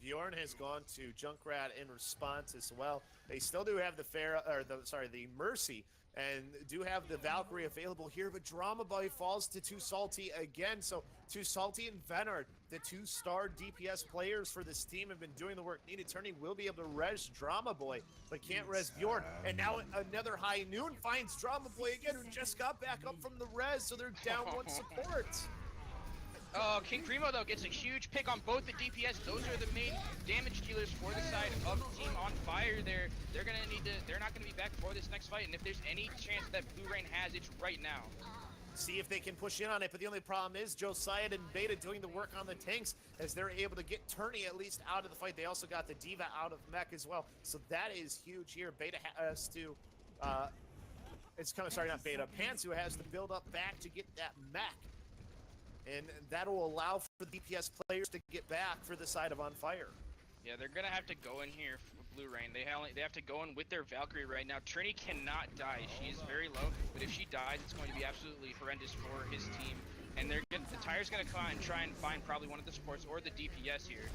Bjorn has gone to Junkrat in response as well. They still do have the the Mercy, and do have the Valkyrie available here, but Drama Boy falls to Too Salty again. So Too Salty and Venard, the 2-star DPS players for this team, have been doing the work needed. Turning will be able to res Drama Boy, but can't res Bjorn. And now another High Noon finds Drama Boy again, who just got back up from the res, so they're down one support. Oh, King Primo though gets a huge pick on both the DPS. Those are the main damage dealers for the side of Team On Fire. They're gonna need to. They're not gonna be back for this next fight. And if there's any chance that Blue Rain has, it's right now. See if they can push in on it, but the only problem is Josiah and Beta doing the work on the tanks as they're able to get Turney at least out of the fight. They also got the Diva out of mech as well, so that is huge here. Beta has to. Sorry, not Beta. Pansu has to build up back to get that mech. And that'll allow for the DPS players to get back for the side of On Fire. Yeah, they're gonna have to go in here for Blue Rain. They have to go in with their Valkyrie right now. Trini cannot die. She's very low, but if she dies, it's going to be absolutely horrendous for his team. And the Tire's gonna come out and try and find probably one of the supports or the DPS here.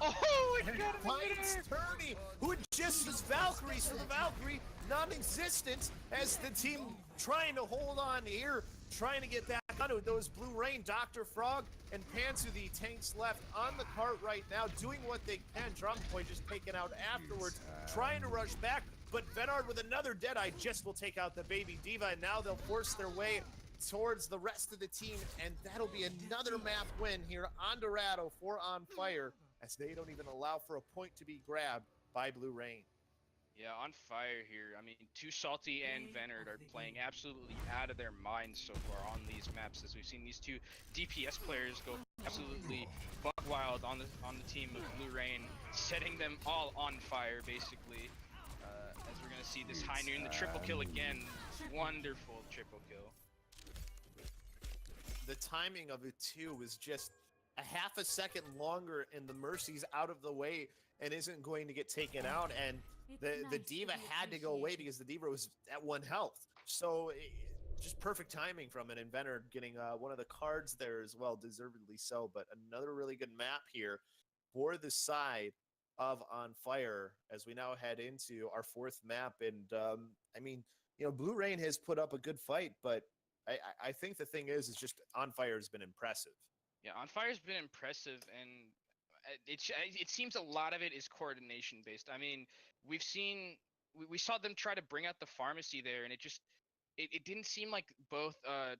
Oh, it got him! Finds Turney, who just was Valkyries for the Valkyrie, non-existent as the team trying to hold on here, trying to get back onto those Blue Rain. Dr. Frog and Pansu, the tanks left on the cart right now, doing what they can. Drum Boy just taken out afterwards, trying to rush back, but Venard with another Deadeye just will take out the baby Diva, and now they'll force their way towards the rest of the team, and that'll be another map win here on Dorado for On Fire, as they don't even allow for a point to be grabbed by Blue Rain. Yeah, On Fire here. I mean, Too Salty and Venard are playing absolutely out of their minds so far on these maps, as we've seen these two DPS players go absolutely buck wild on the team of Blue Rain, setting them all on fire basically. As we're gonna see this High Noon, the triple kill again, wonderful triple kill. The timing of it too was just a half a second longer, and the Mercy's out of the way and isn't going to get taken out, and the Diva had to go away because the Diva was at 1 health. So just perfect timing from an Inventor getting one of the cards there as well, deservedly so. But another really good map here for the side of On Fire as we now head into our 4th map. And I mean, you know, Blue Rain has put up a good fight, but I think the thing is just On Fire has been impressive. Yeah, On Fire's been impressive, and it seems a lot of it is coordination based. I mean, we saw them try to bring out the pharmacy there, and it didn't seem like both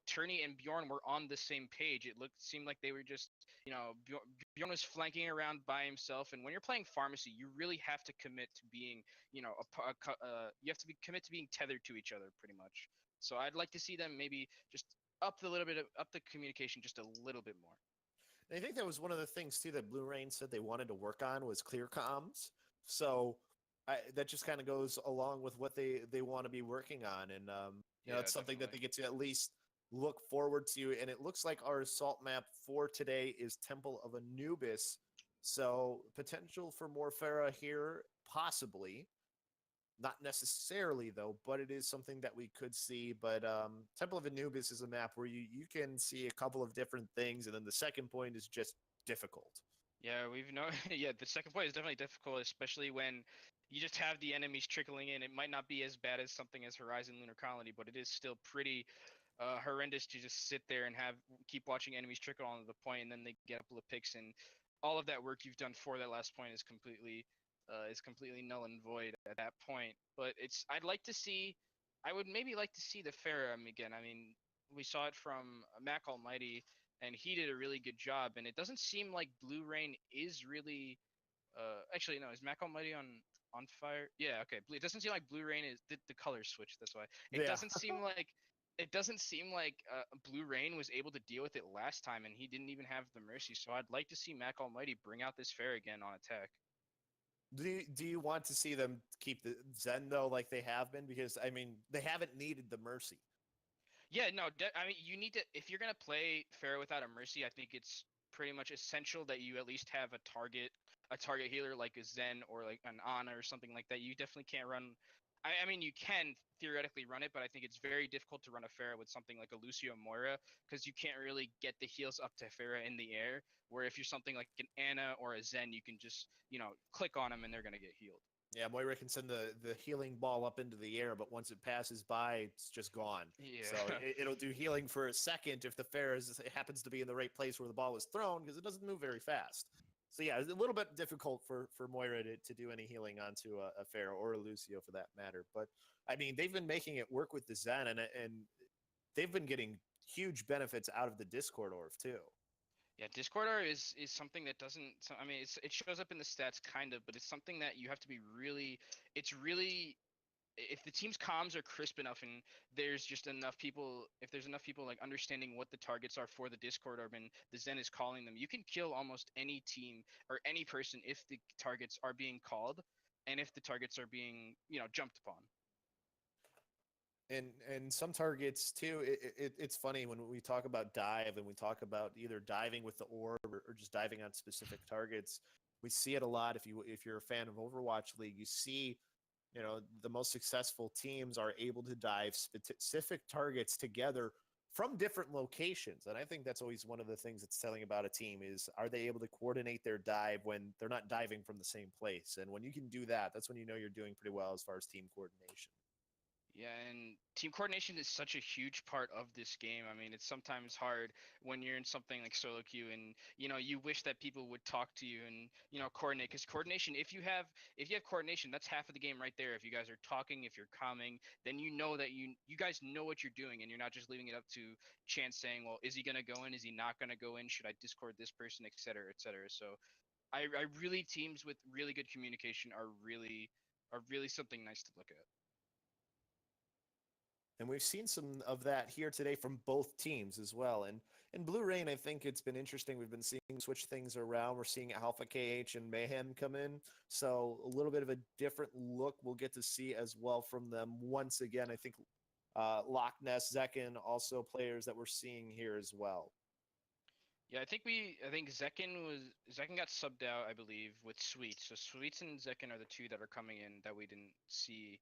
Turney and Bjorn were on the same page. It seemed like they were just, you know, Bjorn was flanking around by himself, and when you're playing pharmacy, you really have to commit to being, you know, you have to commit to being tethered to each other pretty much. So I'd like to see them maybe just up the communication just a little bit more. I think that was one of the things too that Blue Rain said they wanted to work on was clear comms. So that just kind of goes along with what they want to be working on, and you know, it's something that they get to at least look forward to. And it looks like our assault map for today is Temple of Anubis, so potential for more Farah here, possibly. Not necessarily though, but it is something that we could see. But Temple of Anubis is a map where you can see a couple of different things, and then the second point is just difficult. Yeah, yeah, the second point is definitely difficult, especially when you just have the enemies trickling in. It might not be as bad as something as Horizon Lunar Colony, but it is still pretty horrendous to just sit there and keep watching enemies trickle onto the point, and then they get a couple of picks, and all of that work you've done for that last point is completely null and void at that point. But I would maybe like to see the Pharah again. I mean, we saw it from Mac Almighty, and he did a really good job. And it doesn't seem like Blue Rain is really. Actually, no. Is Mac Almighty on fire? Yeah. Okay. It doesn't seem like Blue Rain is the colors switch. That's why. It doesn't seem like. It doesn't seem like Blue Rain was able to deal with it last time, and he didn't even have the Mercy. So I'd like to see Mac Almighty bring out this Pharah again on attack. Do you want to see them keep the Zen though, like they have been? Because I mean, they haven't needed the Mercy. Yeah, no, I mean, you need to, if you're gonna play Pharah without a Mercy, I think it's pretty much essential that you at least have a target healer like a Zen or like an Ana or something like that. You definitely can't run. I mean, you can theoretically run it, but I think it's very difficult to run a Pharah with something like a Lucio Moira because you can't really get the heals up to Pharah in the air. Where if you're something like an Ana or a Zen, you can just click on them and they're gonna get healed. Yeah, Moira can send the healing ball up into the air, but once it passes by, it's just gone. Yeah. So it'll do healing for a second if the Pharah happens to be in the right place where the ball was thrown because it doesn't move very fast. So yeah, it's a little bit difficult for Moira to do any healing onto a Pharah or a Lucio for that matter. But I mean, they've been making it work with the Zen, and they've been getting huge benefits out of the Discord Orb too. Yeah, Discord R is something that doesn't. I mean, it shows up in the stats kind of, but it's something that you have to be really. It's really if the team's comms are crisp enough and there's just enough people, if there's enough people like understanding what the targets are for the Discord Orb and the Zen is calling them, you can kill almost any team or any person if the targets are being called and if the targets are being jumped upon. And some targets too. It's funny when we talk about dive and we talk about either diving with the orb or just diving on specific targets. We see it a lot. If you're a fan of Overwatch League, you see, the most successful teams are able to dive specific targets together from different locations. And I think that's always one of the things that's telling about a team is, are they able to coordinate their dive when they're not diving from the same place? And when you can do that, that's when you know you're doing pretty well as far as team coordination. Yeah, and team coordination is such a huge part of this game. I mean, it's sometimes hard when you're in something like solo queue and you wish that people would talk to you and coordinate because coordination if you have coordination, that's half of the game right there. If you guys are talking, if you're calming, then you know that you guys know what you're doing and you're not just leaving it up to chance saying, well, is he going to go in? Is he not going to go in? Should I discord this person, et cetera, et cetera. So I really teams with really good communication are really something nice to look at. And we've seen some of that here today from both teams as well. And in Blue Rain, I think it's been interesting. We've been seeing switch things around. We're seeing Alpha KH and Mayhem come in. So a little bit of a different look we'll get to see as well from them. Once again, I think Loch Ness, Zekin, also players that we're seeing here as well. Yeah, I think Zekin got subbed out, I believe, with Sweets. So Sweets and Zekin are the two that are coming in that we didn't see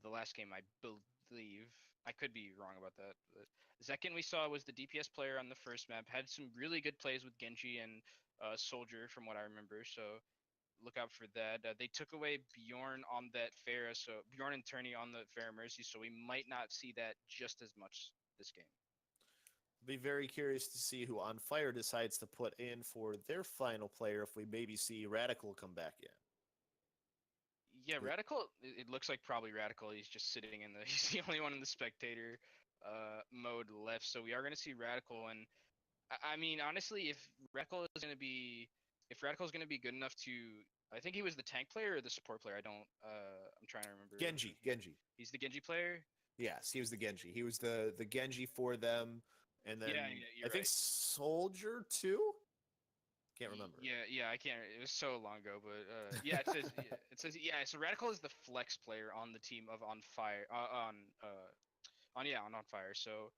the last game, I believe. I could be wrong about that. But Zekin we saw was the DPS player on the first map, had some really good plays with Genji and Soldier from what I remember. So look out for that. They took away Bjorn on that Pharah, so Bjorn and Turney on the Pharah Mercy, so we might not see that just as much this game. Be very curious to see who On Fire decides to put in for their final player if we maybe see Radical come back in. Yeah, Radical. It looks like probably Radical. He's just sitting in the. He's the only one in the spectator mode left. So we are going to see Radical, and I mean honestly, if Radical is going to be good enough to, I think he was the tank player or the support player. I'm trying to remember. Genji. He's the Genji player. Yes, he was the Genji. He was the Genji for them, and then yeah, I think right. Soldier too. Can't remember. Yeah, I can't. It was so long ago, but yeah, it says yeah. So Radical is the flex player on the team of On Fire on Fire. So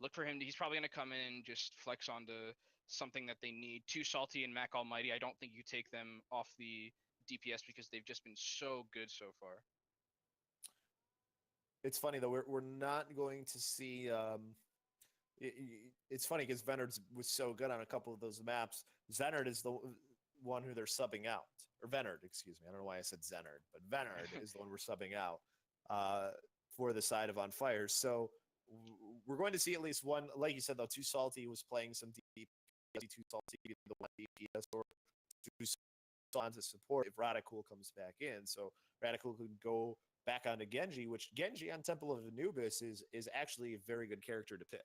look for him. He's probably gonna come in and just flex onto something that they need. Too Salty and Mac Almighty. I don't think you take them off the DPS because they've just been so good so far. It's funny though. We're not going to see. It's funny because Venard was so good on a couple of those maps. Zenard is the one who they're subbing out, or Venard, excuse me. I don't know why I said Zenard, but Venard is the one we're subbing out for the side of On Fire. So we're going to see at least one. Like you said though, Too Salty was playing some DPS. Too Salty the one DPS or Too on to support if Radical comes back in. So Radical could go back onto Genji, which Genji on Temple of Anubis is actually a very good character to pick.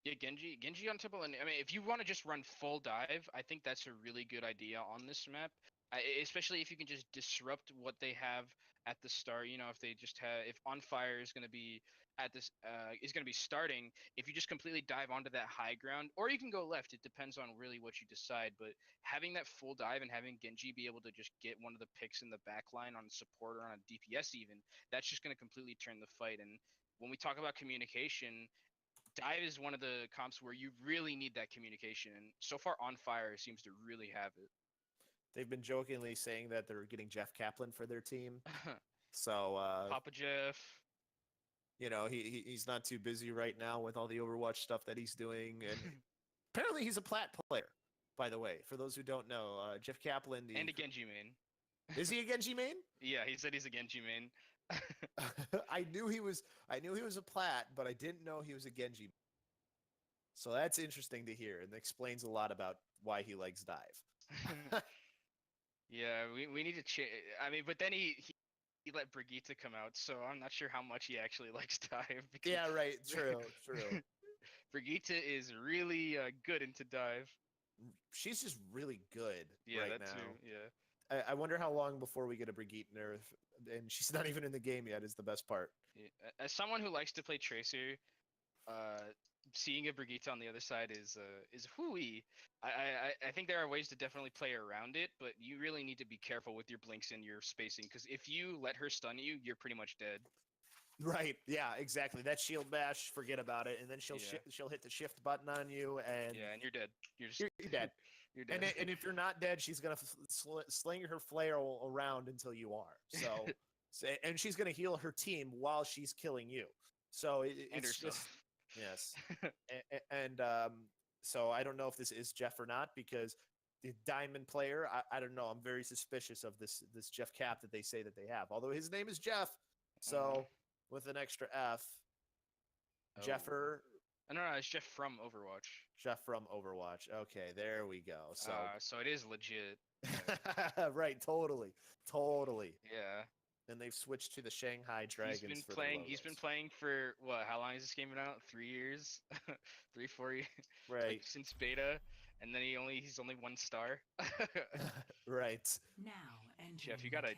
Yeah, Genji on Temple, and I mean, if you want to just run full dive, I think that's a really good idea on this map. Especially if you can just disrupt what they have at the start. If they just have, if On Fire is going to be starting, if you just completely dive onto that high ground, or you can go left. It depends on really what you decide. But having that full dive and having Genji be able to just get one of the picks in the back line on support or on a DPS even, that's just going to completely turn the fight. And when we talk about communication, dive is one of the comps where you really need that communication, and so far On Fire seems to really have it. They've been jokingly saying that they're getting Jeff Kaplan for their team. So Papa Jeff. you know, he's not too busy right now with all the Overwatch stuff that he's doing, and apparently he's a plat player. By the way, for those who don't know, Jeff Kaplan, And a Genji main. is he a Genji main? Yeah, he said he's a Genji main. I knew he was a plat, but I didn't know he was a Genji. So that's interesting to hear, and explains a lot about why he likes dive. Yeah, we need to change. I mean, but then he let Brigitte come out, so I'm not sure how much he actually likes dive. Because Yeah, right. True, true. Brigitte is really good into dive. She's just really good Yeah, right that now. too. Yeah. I wonder how long before we get a Brigitte nerf, and she's not even in the game yet. Is the best part. Yeah. As someone who likes to play Tracer, seeing a Brigitte on the other side is hooey. I think there are ways to definitely play around it, but you really need to be careful with your blinks and your spacing, because if you let her stun you, you're pretty much dead. Right. Yeah. Exactly. That shield bash. Forget about it. And then she'll Yeah. she'll hit the shift button on you, and Yeah, and you're dead. You're just you're dead. you're dead. And if you're not dead, she's gonna sling her flail around until you are. So, and she's gonna heal her team while she's killing you. So and it's just herself. yes. And so I don't know if this is Jeff or not, because the diamond player, I don't know. I'm very suspicious of this Jeff Cap that they say that they have. Although his name is Jeff, so with an extra F, Oh. Jeffer. No, it's Jeff from Overwatch. Jeff from Overwatch. Okay, there we go. So it is legit. Right, totally. Yeah. And they've switched to the Shanghai Dragons. He's been playing for what? How long has this game been out? 3 years, 4 years. Right. Like, since beta, and then he's only 1 star. Right. Now, Jeff, you gotta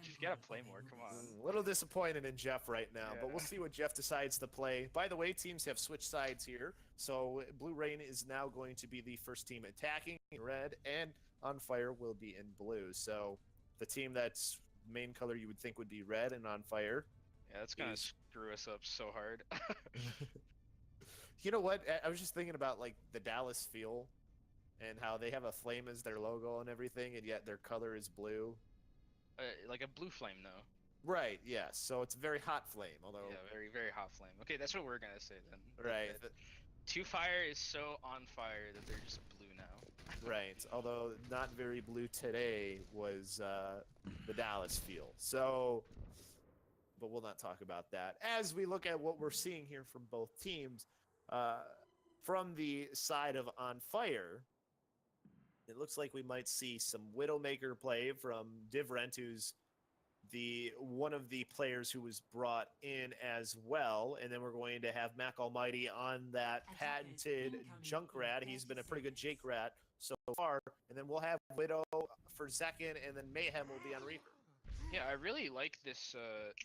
play more. Come on. A little disappointed in Jeff right now, but we'll Yeah. see what Jeff decides to play. By the way, teams have switched sides here. So Blue Rain is now going to be the first team attacking in red, and On Fire will be in blue. So the team that's main color you would think would be red and On Fire. Yeah, that's gonna is- screw us up so hard. You know what? I was just thinking about like the Dallas feel and how they have a flame as their logo and everything, and yet their color is blue. Like a blue flame, though. Right, yes. So it's a very hot flame, although Yeah, very, very hot flame. Okay, that's what we're gonna say then. right. That Two Fire is so on fire that they're just blue now. Right, although not very blue today was the Dallas feel. So, but we'll not talk about that. As we look at what we're seeing here from both teams, from the side of On Fire, it looks like we might see some Widowmaker play from Divrent, who's one of the players who was brought in as well, and then we're going to have Mac Almighty on that patented Junkrat. He's been a pretty good Jake Rat so far, and then we'll have Widow for second, and then Mayhem will be on Reaper. Yeah, I really like this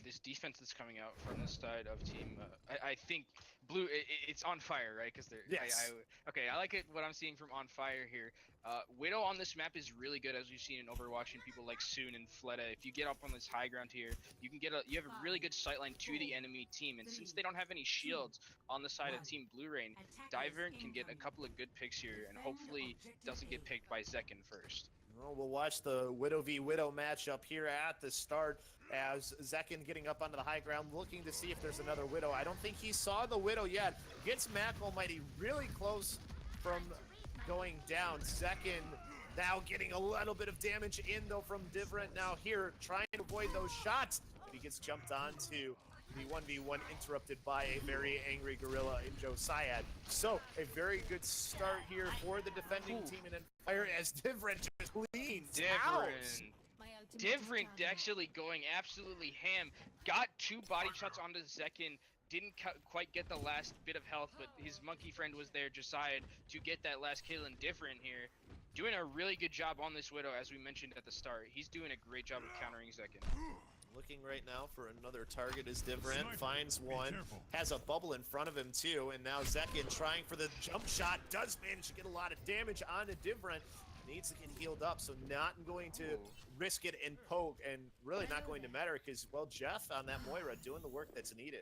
this defense that's coming out from this side of team. I think blue, it's On Fire, right? Because they're Yes. Okay, I like it. What I'm seeing from On Fire here. Widow on this map is really good, as we've seen in Overwatch, and people like Soon and Fleta. If you get up on this high ground here, you have a really good sightline to the enemy team. And since they don't have any shields on the side of Team Blue Rain, Diver can get a couple of good picks here, and hopefully doesn't get picked by Zekin first. Well, we'll watch the Widow v Widow matchup here at the start, as Zekin getting up onto the high ground, looking to see if there's another Widow. I don't think he saw the Widow yet. Gets Mac Almighty really close from going down. Zekin now getting a little bit of damage in, though, from Divrent now here, trying to avoid those shots. But he gets jumped onto the 1v1, interrupted by a very angry gorilla in Joe Syad. So a very good start here for the defending team in Fire, as Divrent just cleans out. Divrent actually going absolutely ham. Got 2 body shots onto Zekin. Didn't quite get the last bit of health, but his monkey friend was there, Josiah, to get that last kill. And Divrent here doing a really good job on this Widow, as we mentioned at the start. He's doing a great job of countering Zekin. Looking right now for another target as Divrent finds one, has a bubble in front of him too, and now Zekin trying for the jump shot, does manage to get a lot of damage onto Divrent, needs to get healed up, so not going to risk it and poke, and really not going to matter because, well, Jeff on that Moira doing the work that's needed.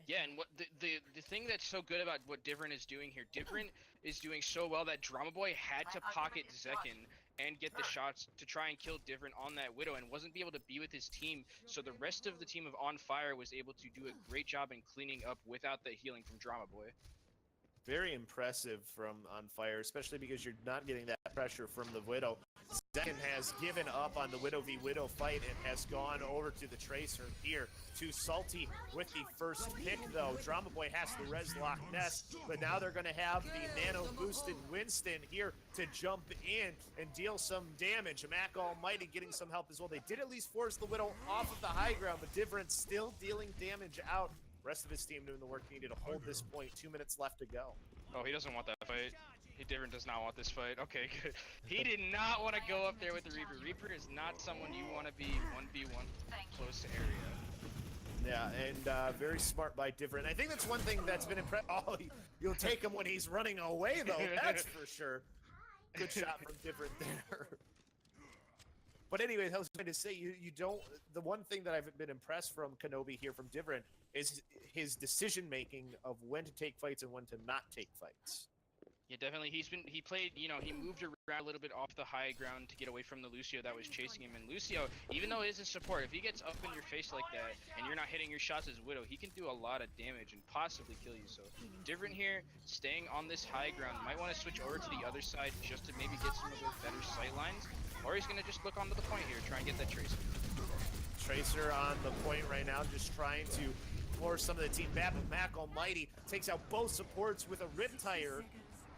Yeah, and what the thing that's so good about what Divrent is doing here, Divrent is doing so well that Drama Boy had to pocket Zekin and get the shots to try and kill Different on that Widow, and wasn't able to be with his team. So the rest of the team of On Fire was able to do a great job in cleaning up without the healing from Drama Boy. Very impressive from On Fire, especially because you're not getting that pressure from the Widow. Second has given up on the Widow v Widow fight and has gone over to the Tracer here. Too salty with the first pick, though. Drama Boy has the res lock nest, but now they're going to have the nano boosted Winston here to jump in and deal some damage. Mac Almighty getting some help as well. They did at least force the Widow off of the high ground, but Different still dealing damage out. Rest of his team doing the work needed to hold this point. 2 minutes left to go. Oh, he doesn't want that fight. He Different does not want this fight. Okay, good. He did not want to go up there with the Reaper. Reaper is not someone you want to be 1v1 close to area. Yeah, and very smart by Different. I think that's one thing that's been impressive. Oh, you'll take him when he's running away, though. That's for sure. Good shot from Different there. But anyway, I was going to say, you don't. The one thing that I've been impressed from Kenobi here from Different is his decision making of when to take fights and when to not take fights. Yeah, definitely. He played, you know, he moved around a little bit off the high ground to get away from the Lucio that was chasing him. And Lucio, even though he isn't support, if he gets up in your face like that and you're not hitting your shots as Widow, he can do a lot of damage and possibly kill you. So Different here, staying on this high ground. Might want to switch over to the other side just to maybe get some of those better sight lines. Or he's going to just look onto the point here, try and get that Tracer. Tracer on the point right now, just trying to force some of the team back. But Mac Almighty takes out both supports with a Riptire.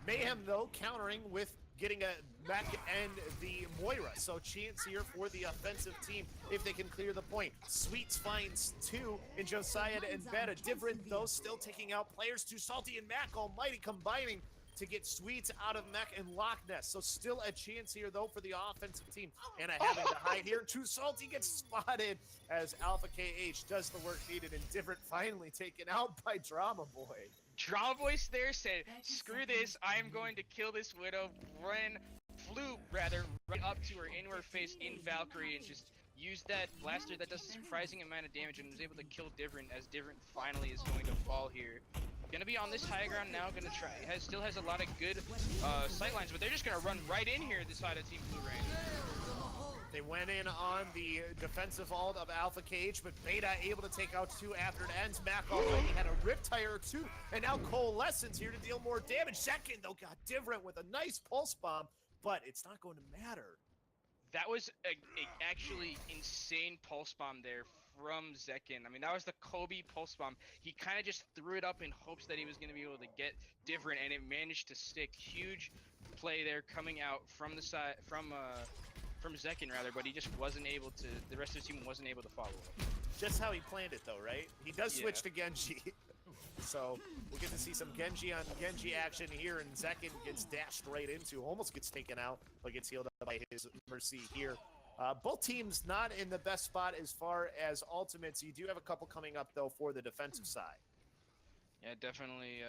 Mayhem, though, countering with getting a Mac and the Moira. So chance here for the offensive team if they can clear the point. Sweets finds 2 in Josiah and Beta. Different, though, still taking out players. Too Salty and Mac Almighty combining to get Sweets out of Mech and Loch Ness. So still a chance here, though, for the offensive team. Anna having to hide here. Too Salty gets spotted as Alpha KH does the work needed, and Different finally taken out by Drama Boy. Drama Boy there said, screw this, I am going to kill this Widow, flew right up to her, into her face in Valkyrie, and just used that blaster that does a surprising amount of damage and was able to kill Different, as Different finally is going to fall here. Gonna be on this high ground now, gonna try, still has a lot of good sight lines, but they're just gonna run right in here this side of Team Blue Rain. They went in on the defensive ult of Alpha KH, but Beta able to take out 2 after it ends. Mac already had a Riptire or 2, and now Coalescence here to deal more damage. Second, though, got Different with a nice pulse bomb, but it's not going to matter. That was a actually insane pulse bomb there from Zekin. I mean, that was the Kobe pulse bomb. He kind of just threw it up in hopes that he was going to be able to get Different, and it managed to stick. Huge play there coming out from the side, from Zekin rather, but he just wasn't able to, the rest of the team wasn't able to follow up. Just how he planned it, though, right? He does switch to Genji. So we'll get to see some Genji on Genji action here, and Zekin gets dashed right into, almost gets taken out, but gets healed up by his Mercy here. Both teams not in the best spot as far as ultimates. You do have a couple coming up, though, for the defensive side. Yeah, definitely.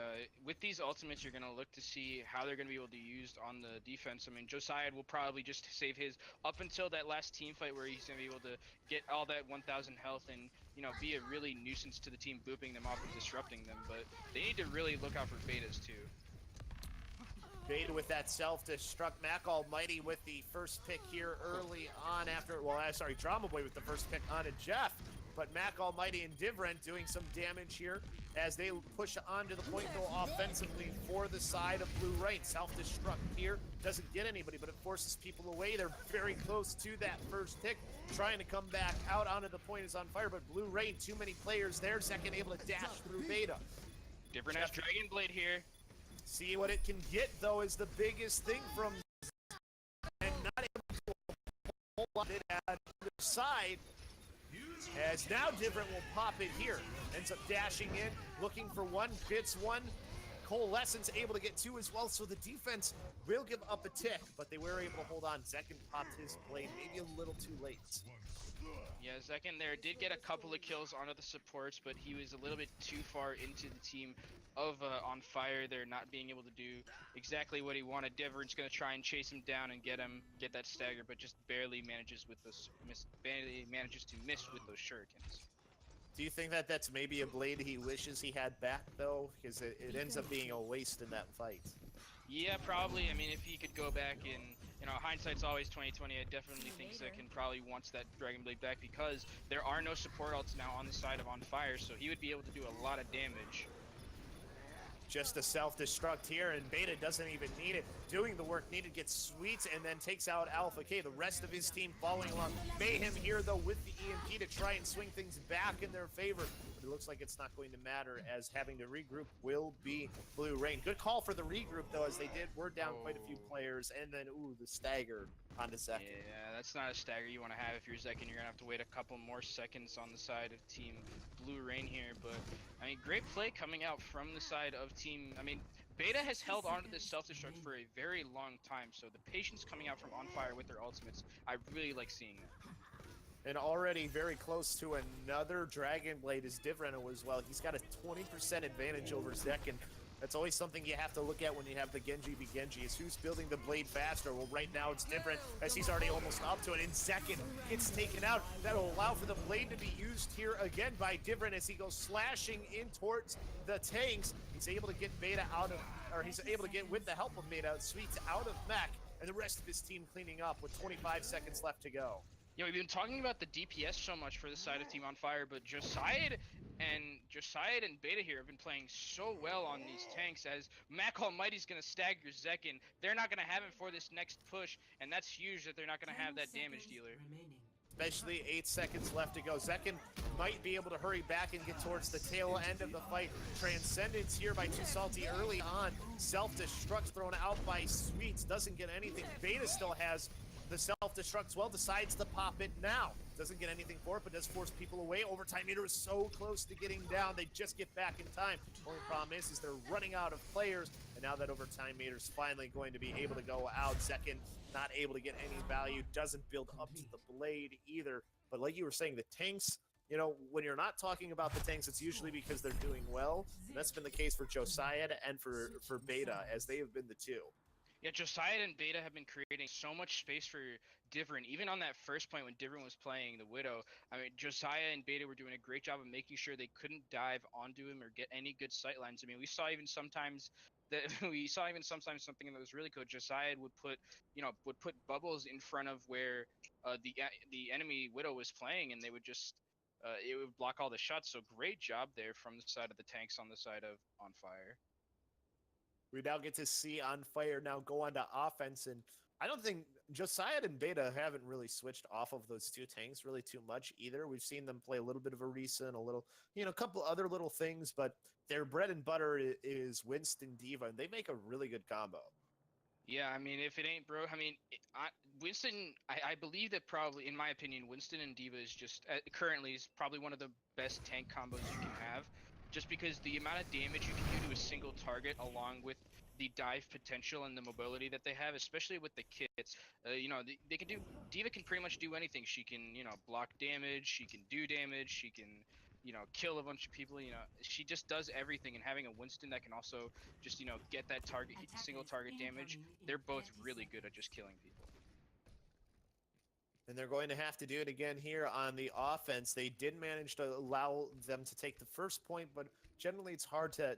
With these ultimates, you're going to look to see how they're going to be able to be used on the defense. I mean, Josiah will probably just save his up until that last team fight where he's going to be able to get all that 1,000 health and, you know, be a really nuisance to the team, booping them off and disrupting them. But they need to really look out for Betas, too. Beta with that self-destruct. Mac Almighty with the first pick here early on after, well, sorry, Drama Boy with the first pick on to Jeff. But Mac Almighty and Different doing some damage here as they push onto the point, though, offensively for the side of Blue Rain. Self-destruct here doesn't get anybody, but it forces people away. They're very close to that first pick, trying to come back out onto the point is on fire, but Blue Rain, too many players there. Second able to dash through Beta. Different has Dragon Blade here. See what it can get, though, is the biggest thing from, and not able to hold it at the side. As now Different will pop it here. Ends up dashing in, looking for 1, gets 1. Coalescence able to get 2 as well, so the defense will give up a tick, but they were able to hold on. Zekin popped his blade maybe a little too late. Yeah, Zekin there did get a couple of kills onto the supports, but he was a little bit too far into the team of On Fire there, not being able to do exactly what he wanted. Different's going to try and chase him down and get that stagger, but just barely manages with those to miss with those shurikens. Do you think that that's maybe a blade he wishes he had back, though? Because it ends up being a waste in that fight. Yeah, probably. I mean, if he could go back and, hindsight's always 2020. I definitely think Zekin probably wants that Dragon Blade back because there are no support ults now on the side of On Fire, so he would be able to do a lot of damage. Just a self-destruct here, and Beta doesn't even need it. Doing the work needed, gets Sweets, and then takes out Alpha K. The rest of his team following along. Mayhem here, though, with the EMP to try and swing things back in their favor. But it looks like it's not going to matter, as having to regroup will be Blue Rain. Good call for the regroup, though, as they were down quite a few players. And then, ooh, the stagger onto Zekin. Yeah, that's not a stagger you want to have if you're Zekin. You're going to have to wait a couple more seconds on the side of Team Blue Rain here. But, I mean, great play coming out from the side of Team... I mean, Beta has held onto this self-destruct for a very long time, so the patience coming out from On Fire with their ultimates, I really like seeing that. And already very close to another Dragon Blade is different as well. He's got a 20% advantage over Zekin. That's always something you have to look at when you have the Genji v Genji, is who's building the blade faster. Well, right now it's different, as he's already almost up to it. And Zekin gets taken out. That'll allow for the blade to be used here again by Different as he goes slashing in towards the tanks. He's able to get Beta out of, or he's able to get, with the help of Beta, Sweets out of mech, and the rest of his team cleaning up with 25 seconds left to go. Yeah, we've been talking about the DPS so much for the side of Team On Fire, but Josiah and Beta here have been playing so well on these tanks, as Mac Almighty's gonna stagger Zekin. They're not gonna have him for this next push, and that's huge that they're not gonna have that damage dealer. Especially 8 seconds left to go. Zekin might be able to hurry back and get towards the tail end of the fight. Transcendence here by Too Salty early on. Self-destruct thrown out by Sweets. Doesn't get anything. Beta still has the self-destruct as well, decides to pop it now. Doesn't get anything for it, but does force people away. Overtime meter is so close to getting down. They just get back in time. Only problem is they're running out of players, and now that overtime meter is finally going to be able to go out. Zekin not able to get any value, doesn't build up to the blade either. But like you were saying, the tanks, when you're not talking about the tanks, it's usually because they're doing well. And that's been the case for Josiah and for Beta, as they have been the two. Yeah, Josiah and Beta have been creating so much space for Different. Even on that first point when Different was playing the Widow, I mean, Josiah and Beta were doing a great job of making sure they couldn't dive onto him or get any good sight lines. I mean, we saw even sometimes something that was really cool. Josiah would put bubbles in front of where the enemy Widow was playing, and they would just it would block all the shots. So great job there from the side of the tanks on the side of On Fire. We now get to see On Fire now go on to offense, and I don't think Josiah and Beta haven't really switched off of those two tanks really too much either. We've seen them play a little bit of Orisa and a little, a couple other little things, but their bread and butter is Winston D.Va, and they make a really good combo. Yeah, I mean, if it ain't bro, I mean, Winston, I believe that probably, in my opinion, Winston and D.Va is just, currently, is probably one of the best tank combos you can have. Just because the amount of damage you can do to a single target, along with the dive potential and the mobility that they have, especially with the kits, they can do. D.Va can pretty much do anything. She can, block damage. She can do damage. She can, kill a bunch of people. She just does everything. And having a Winston that can also just, get that single target damage, they're both really good at just killing people. And they're going to have to do it again here on the offense. They did manage to allow them to take the first point, but generally it's hard to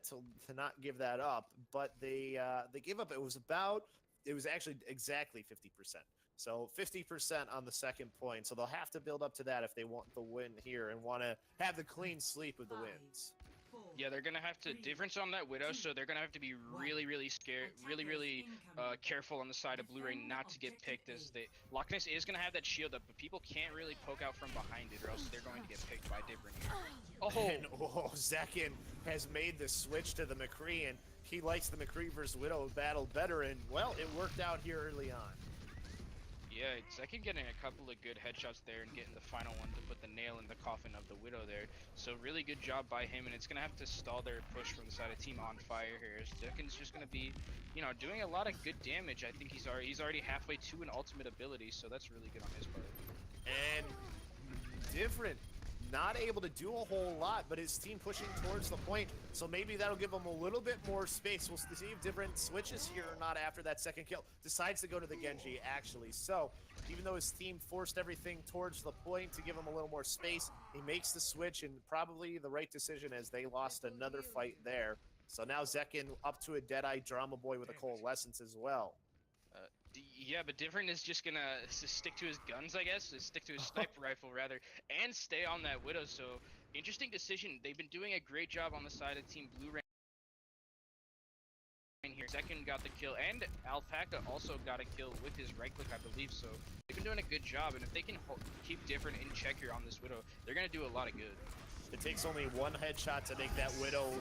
not give that up. But they gave up. It was actually exactly 50%. So 50% on the second point. So they'll have to build up to that if they want the win here and want to have the clean sweep of the wins. Yeah, they're gonna have to difference on that Widow, so they're gonna have to be really scared, really careful on the side of Blu-ray not to get picked, as Loch Ness is gonna have that shield up, but people can't really poke out from behind it, or else they're going to get picked by Different here. And Zekin has made the switch to the McCree, and he likes the McCree versus Widow battle better, and well, it worked out here early on. Yeah, Zekin getting a couple of good headshots there and getting the final one to put the nail in the coffin of the Widow there. So really good job by him, and it's going to have to stall their push from the side of Team On Fire here. Zekin's just going to be, doing a lot of good damage. I think he's already halfway to an ultimate ability, so that's really good on his part. And Different, not able to do a whole lot, but his team pushing towards the point, so maybe that'll give him a little bit more space. We'll see if Different switches here or not after that second kill. Decides to go to the Genji, actually. So, even though his team forced everything towards the point to give him a little more space, he makes the switch, and probably the right decision, as they lost another fight there. So now Zekin up to a Deadeye, Drama Boy with a Coalescence as well. Yeah, but Different is just gonna stick to his guns, I guess, stick to his sniper rifle rather, and stay on that Widow. So interesting decision. They've been doing a great job on the side of Team Blue Rain here. Zekin got the kill, and Alpaca also got a kill with his right click, I believe. So they've been doing a good job, and if they can keep Different in check here on this Widow, they're gonna do a lot of good. It takes only one headshot to make that Widow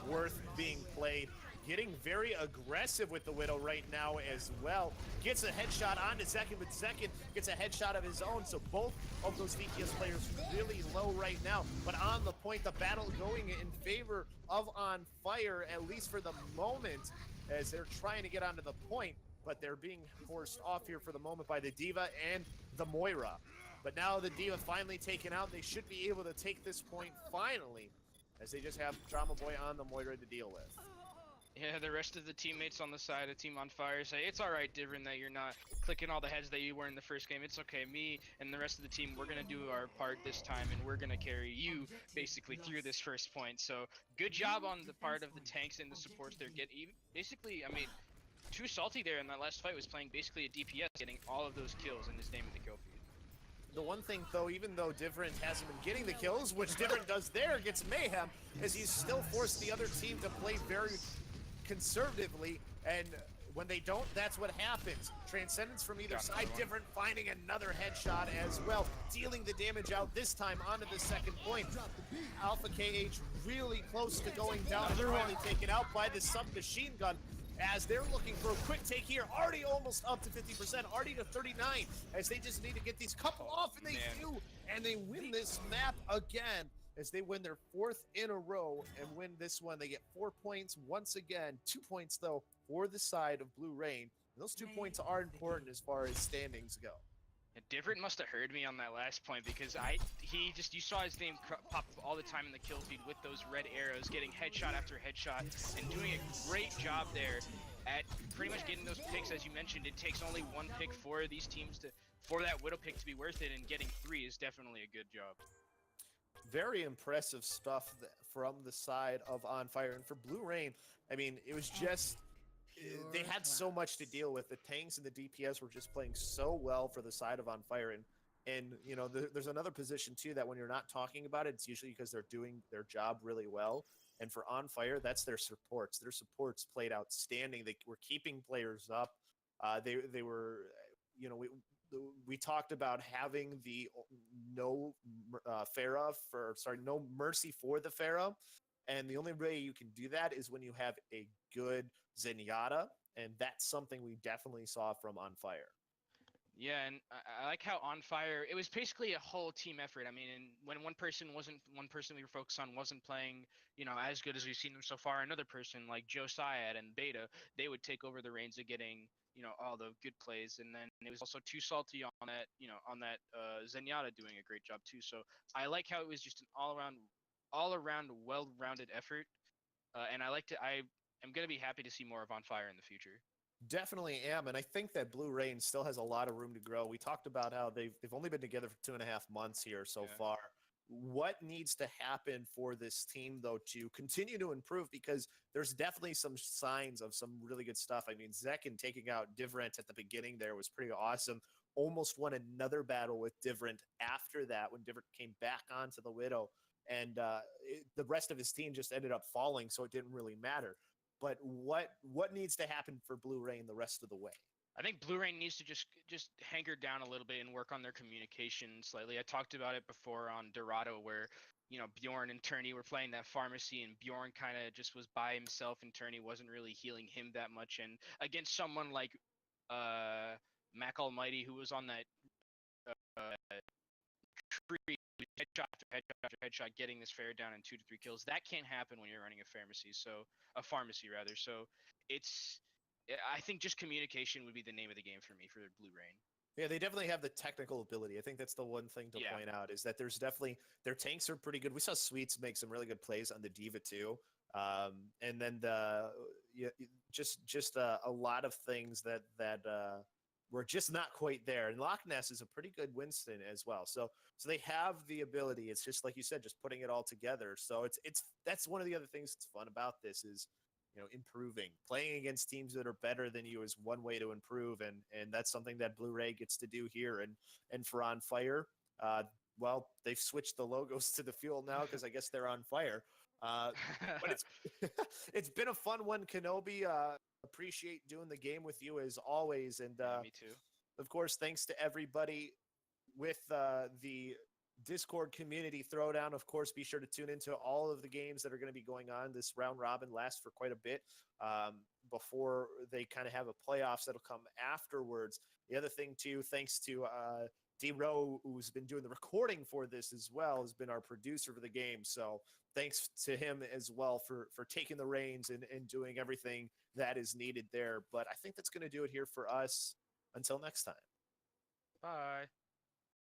worth being played. Getting very aggressive with the Widow right now as well. Gets a headshot onto Zekin, but Zekin gets a headshot of his own. So both of those VPS players really low right now. But on the point, the battle going in favor of On Fire, at least for the moment, as they're trying to get onto the point, but they're being forced off here for the moment by the D.Va and the Moira. But now the D.Va finally taken out. They should be able to take this point finally, as they just have Drama Boy on the Moira to deal with. Yeah, the rest of the teammates on the side of Team On Fire say, it's alright, Different, that you're not clicking all the heads that you were in the first game. It's okay, me and the rest of the team, we're going to do our part this time, and we're going to carry you basically through this first point. So, good job on the part of the tanks and the supports they're getting. Basically, I mean, Too Salty there in that last fight was playing basically a DPS, getting all of those kills in his name in the kill feed. The one thing, though, even though Different hasn't been getting the kills, which Different does there against Mayhem, is he's still forced the other team to play very conservatively, and when they don't, that's what happens. Transcendence from either side, Different finding another headshot as well, dealing the damage out this time onto the second point. Alpha KH really close to going down, finally taken out by the submachine gun, as they're looking for a quick take here. Already almost up to 50%, already to 39, as they just need to get these couple off, and they do, and they win this map again, as they win their fourth in a row and win this one. They get 4 points once again, 2 points though for the side of Blue Rain. And those 2 points are important as far as standings go. Yeah, Different must have heard me on that last point, because you saw his name pop up all the time in the kill feed with those red arrows, getting headshot after headshot, and doing a great job there at pretty much getting those picks. As you mentioned, it takes only one pick for these teams for that Widow pick to be worth it, and getting 3 is definitely a good job. Very impressive stuff from the side of On Fire. And for Blue Rain, I mean, it was just, they had so much to deal with. The tanks and the DPS were just playing so well for the side of On Fire. And you know, there's another position too that when you're not talking about it, it's usually because they're doing their job really well. And for On Fire, that's their supports. Their supports played outstanding. They were keeping players up. They were, you know, we talked about having the no mercy for the Pharah, and the only way you can do that is when you have a good Zenyatta, and that's something we definitely saw from On Fire. Yeah, and I like how On Fire, it was basically a whole team effort. I mean, and when one person we were focused on wasn't playing, you know, as good as we've seen them so far, another person like Josiah and Beta, they would take over the reins of getting, you know, all the good plays. And then it was also Too Salty on that, you know, on that Zenyatta doing a great job too. So I like how it was just an all around well-rounded effort. And I am going to be happy to see more of On Fire in the future. Definitely am, and I think that Blue Rain still has a lot of room to grow. We talked about how they've only been together for 2.5 months here so far. What needs to happen for this team, though, to continue to improve? Because there's definitely some signs of some really good stuff. I mean, Zekin taking out Different at the beginning there was pretty awesome. Almost won another battle with Different after that when Different came back onto the Widow. And the rest of his team just ended up falling, so it didn't really matter. But what needs to happen for Blue Rain the rest of the way? I think Blue Rain needs to just hanker down a little bit and work on their communication slightly. I talked about it before on Dorado, where, you know, Bjorn and Turney were playing that pharmacy, and Bjorn kind of just was by himself, and Turney wasn't really healing him that much. And against someone like Mac Almighty, who was on that tree, headshot after headshot after headshot, getting this fair down in 2 to 3 kills. That can't happen when you're running a pharmacy. So I think just communication would be the name of the game for me for Blue Rain. Yeah, they definitely have the technical ability. I think that's the one thing to point out, is that there's definitely, their tanks are pretty good. We saw Sweets make some really good plays on the D.Va too. And then just a lot of things that we're just not quite there. And Loch Ness is a pretty good Winston as well. So they have the ability. It's just like you said, just putting it all together. So it's that's one of the other things that's fun about this is, improving. Playing against teams that are better than you is one way to improve, and that's something that Blu-ray gets to do here. And for On Fire, well, they've switched the logos to the fuel now because I guess they're on fire. But it's it's been a fun one, Kenobi. Appreciate doing the game with you as always, and Yeah, me too. of course, thanks to everybody with the Discord community Throwdown. Of course, be sure to tune into all of the games that are going to be going on. This round robin lasts for quite a bit before they kind of have a playoffs that'll come afterwards. The other thing, too, thanks to D-Row, who's been doing the recording for this as well, has been our producer for the game. So thanks to him as well for taking the reins and doing everything that is needed there. But I think that's going to do it here for us. Until next time. Bye.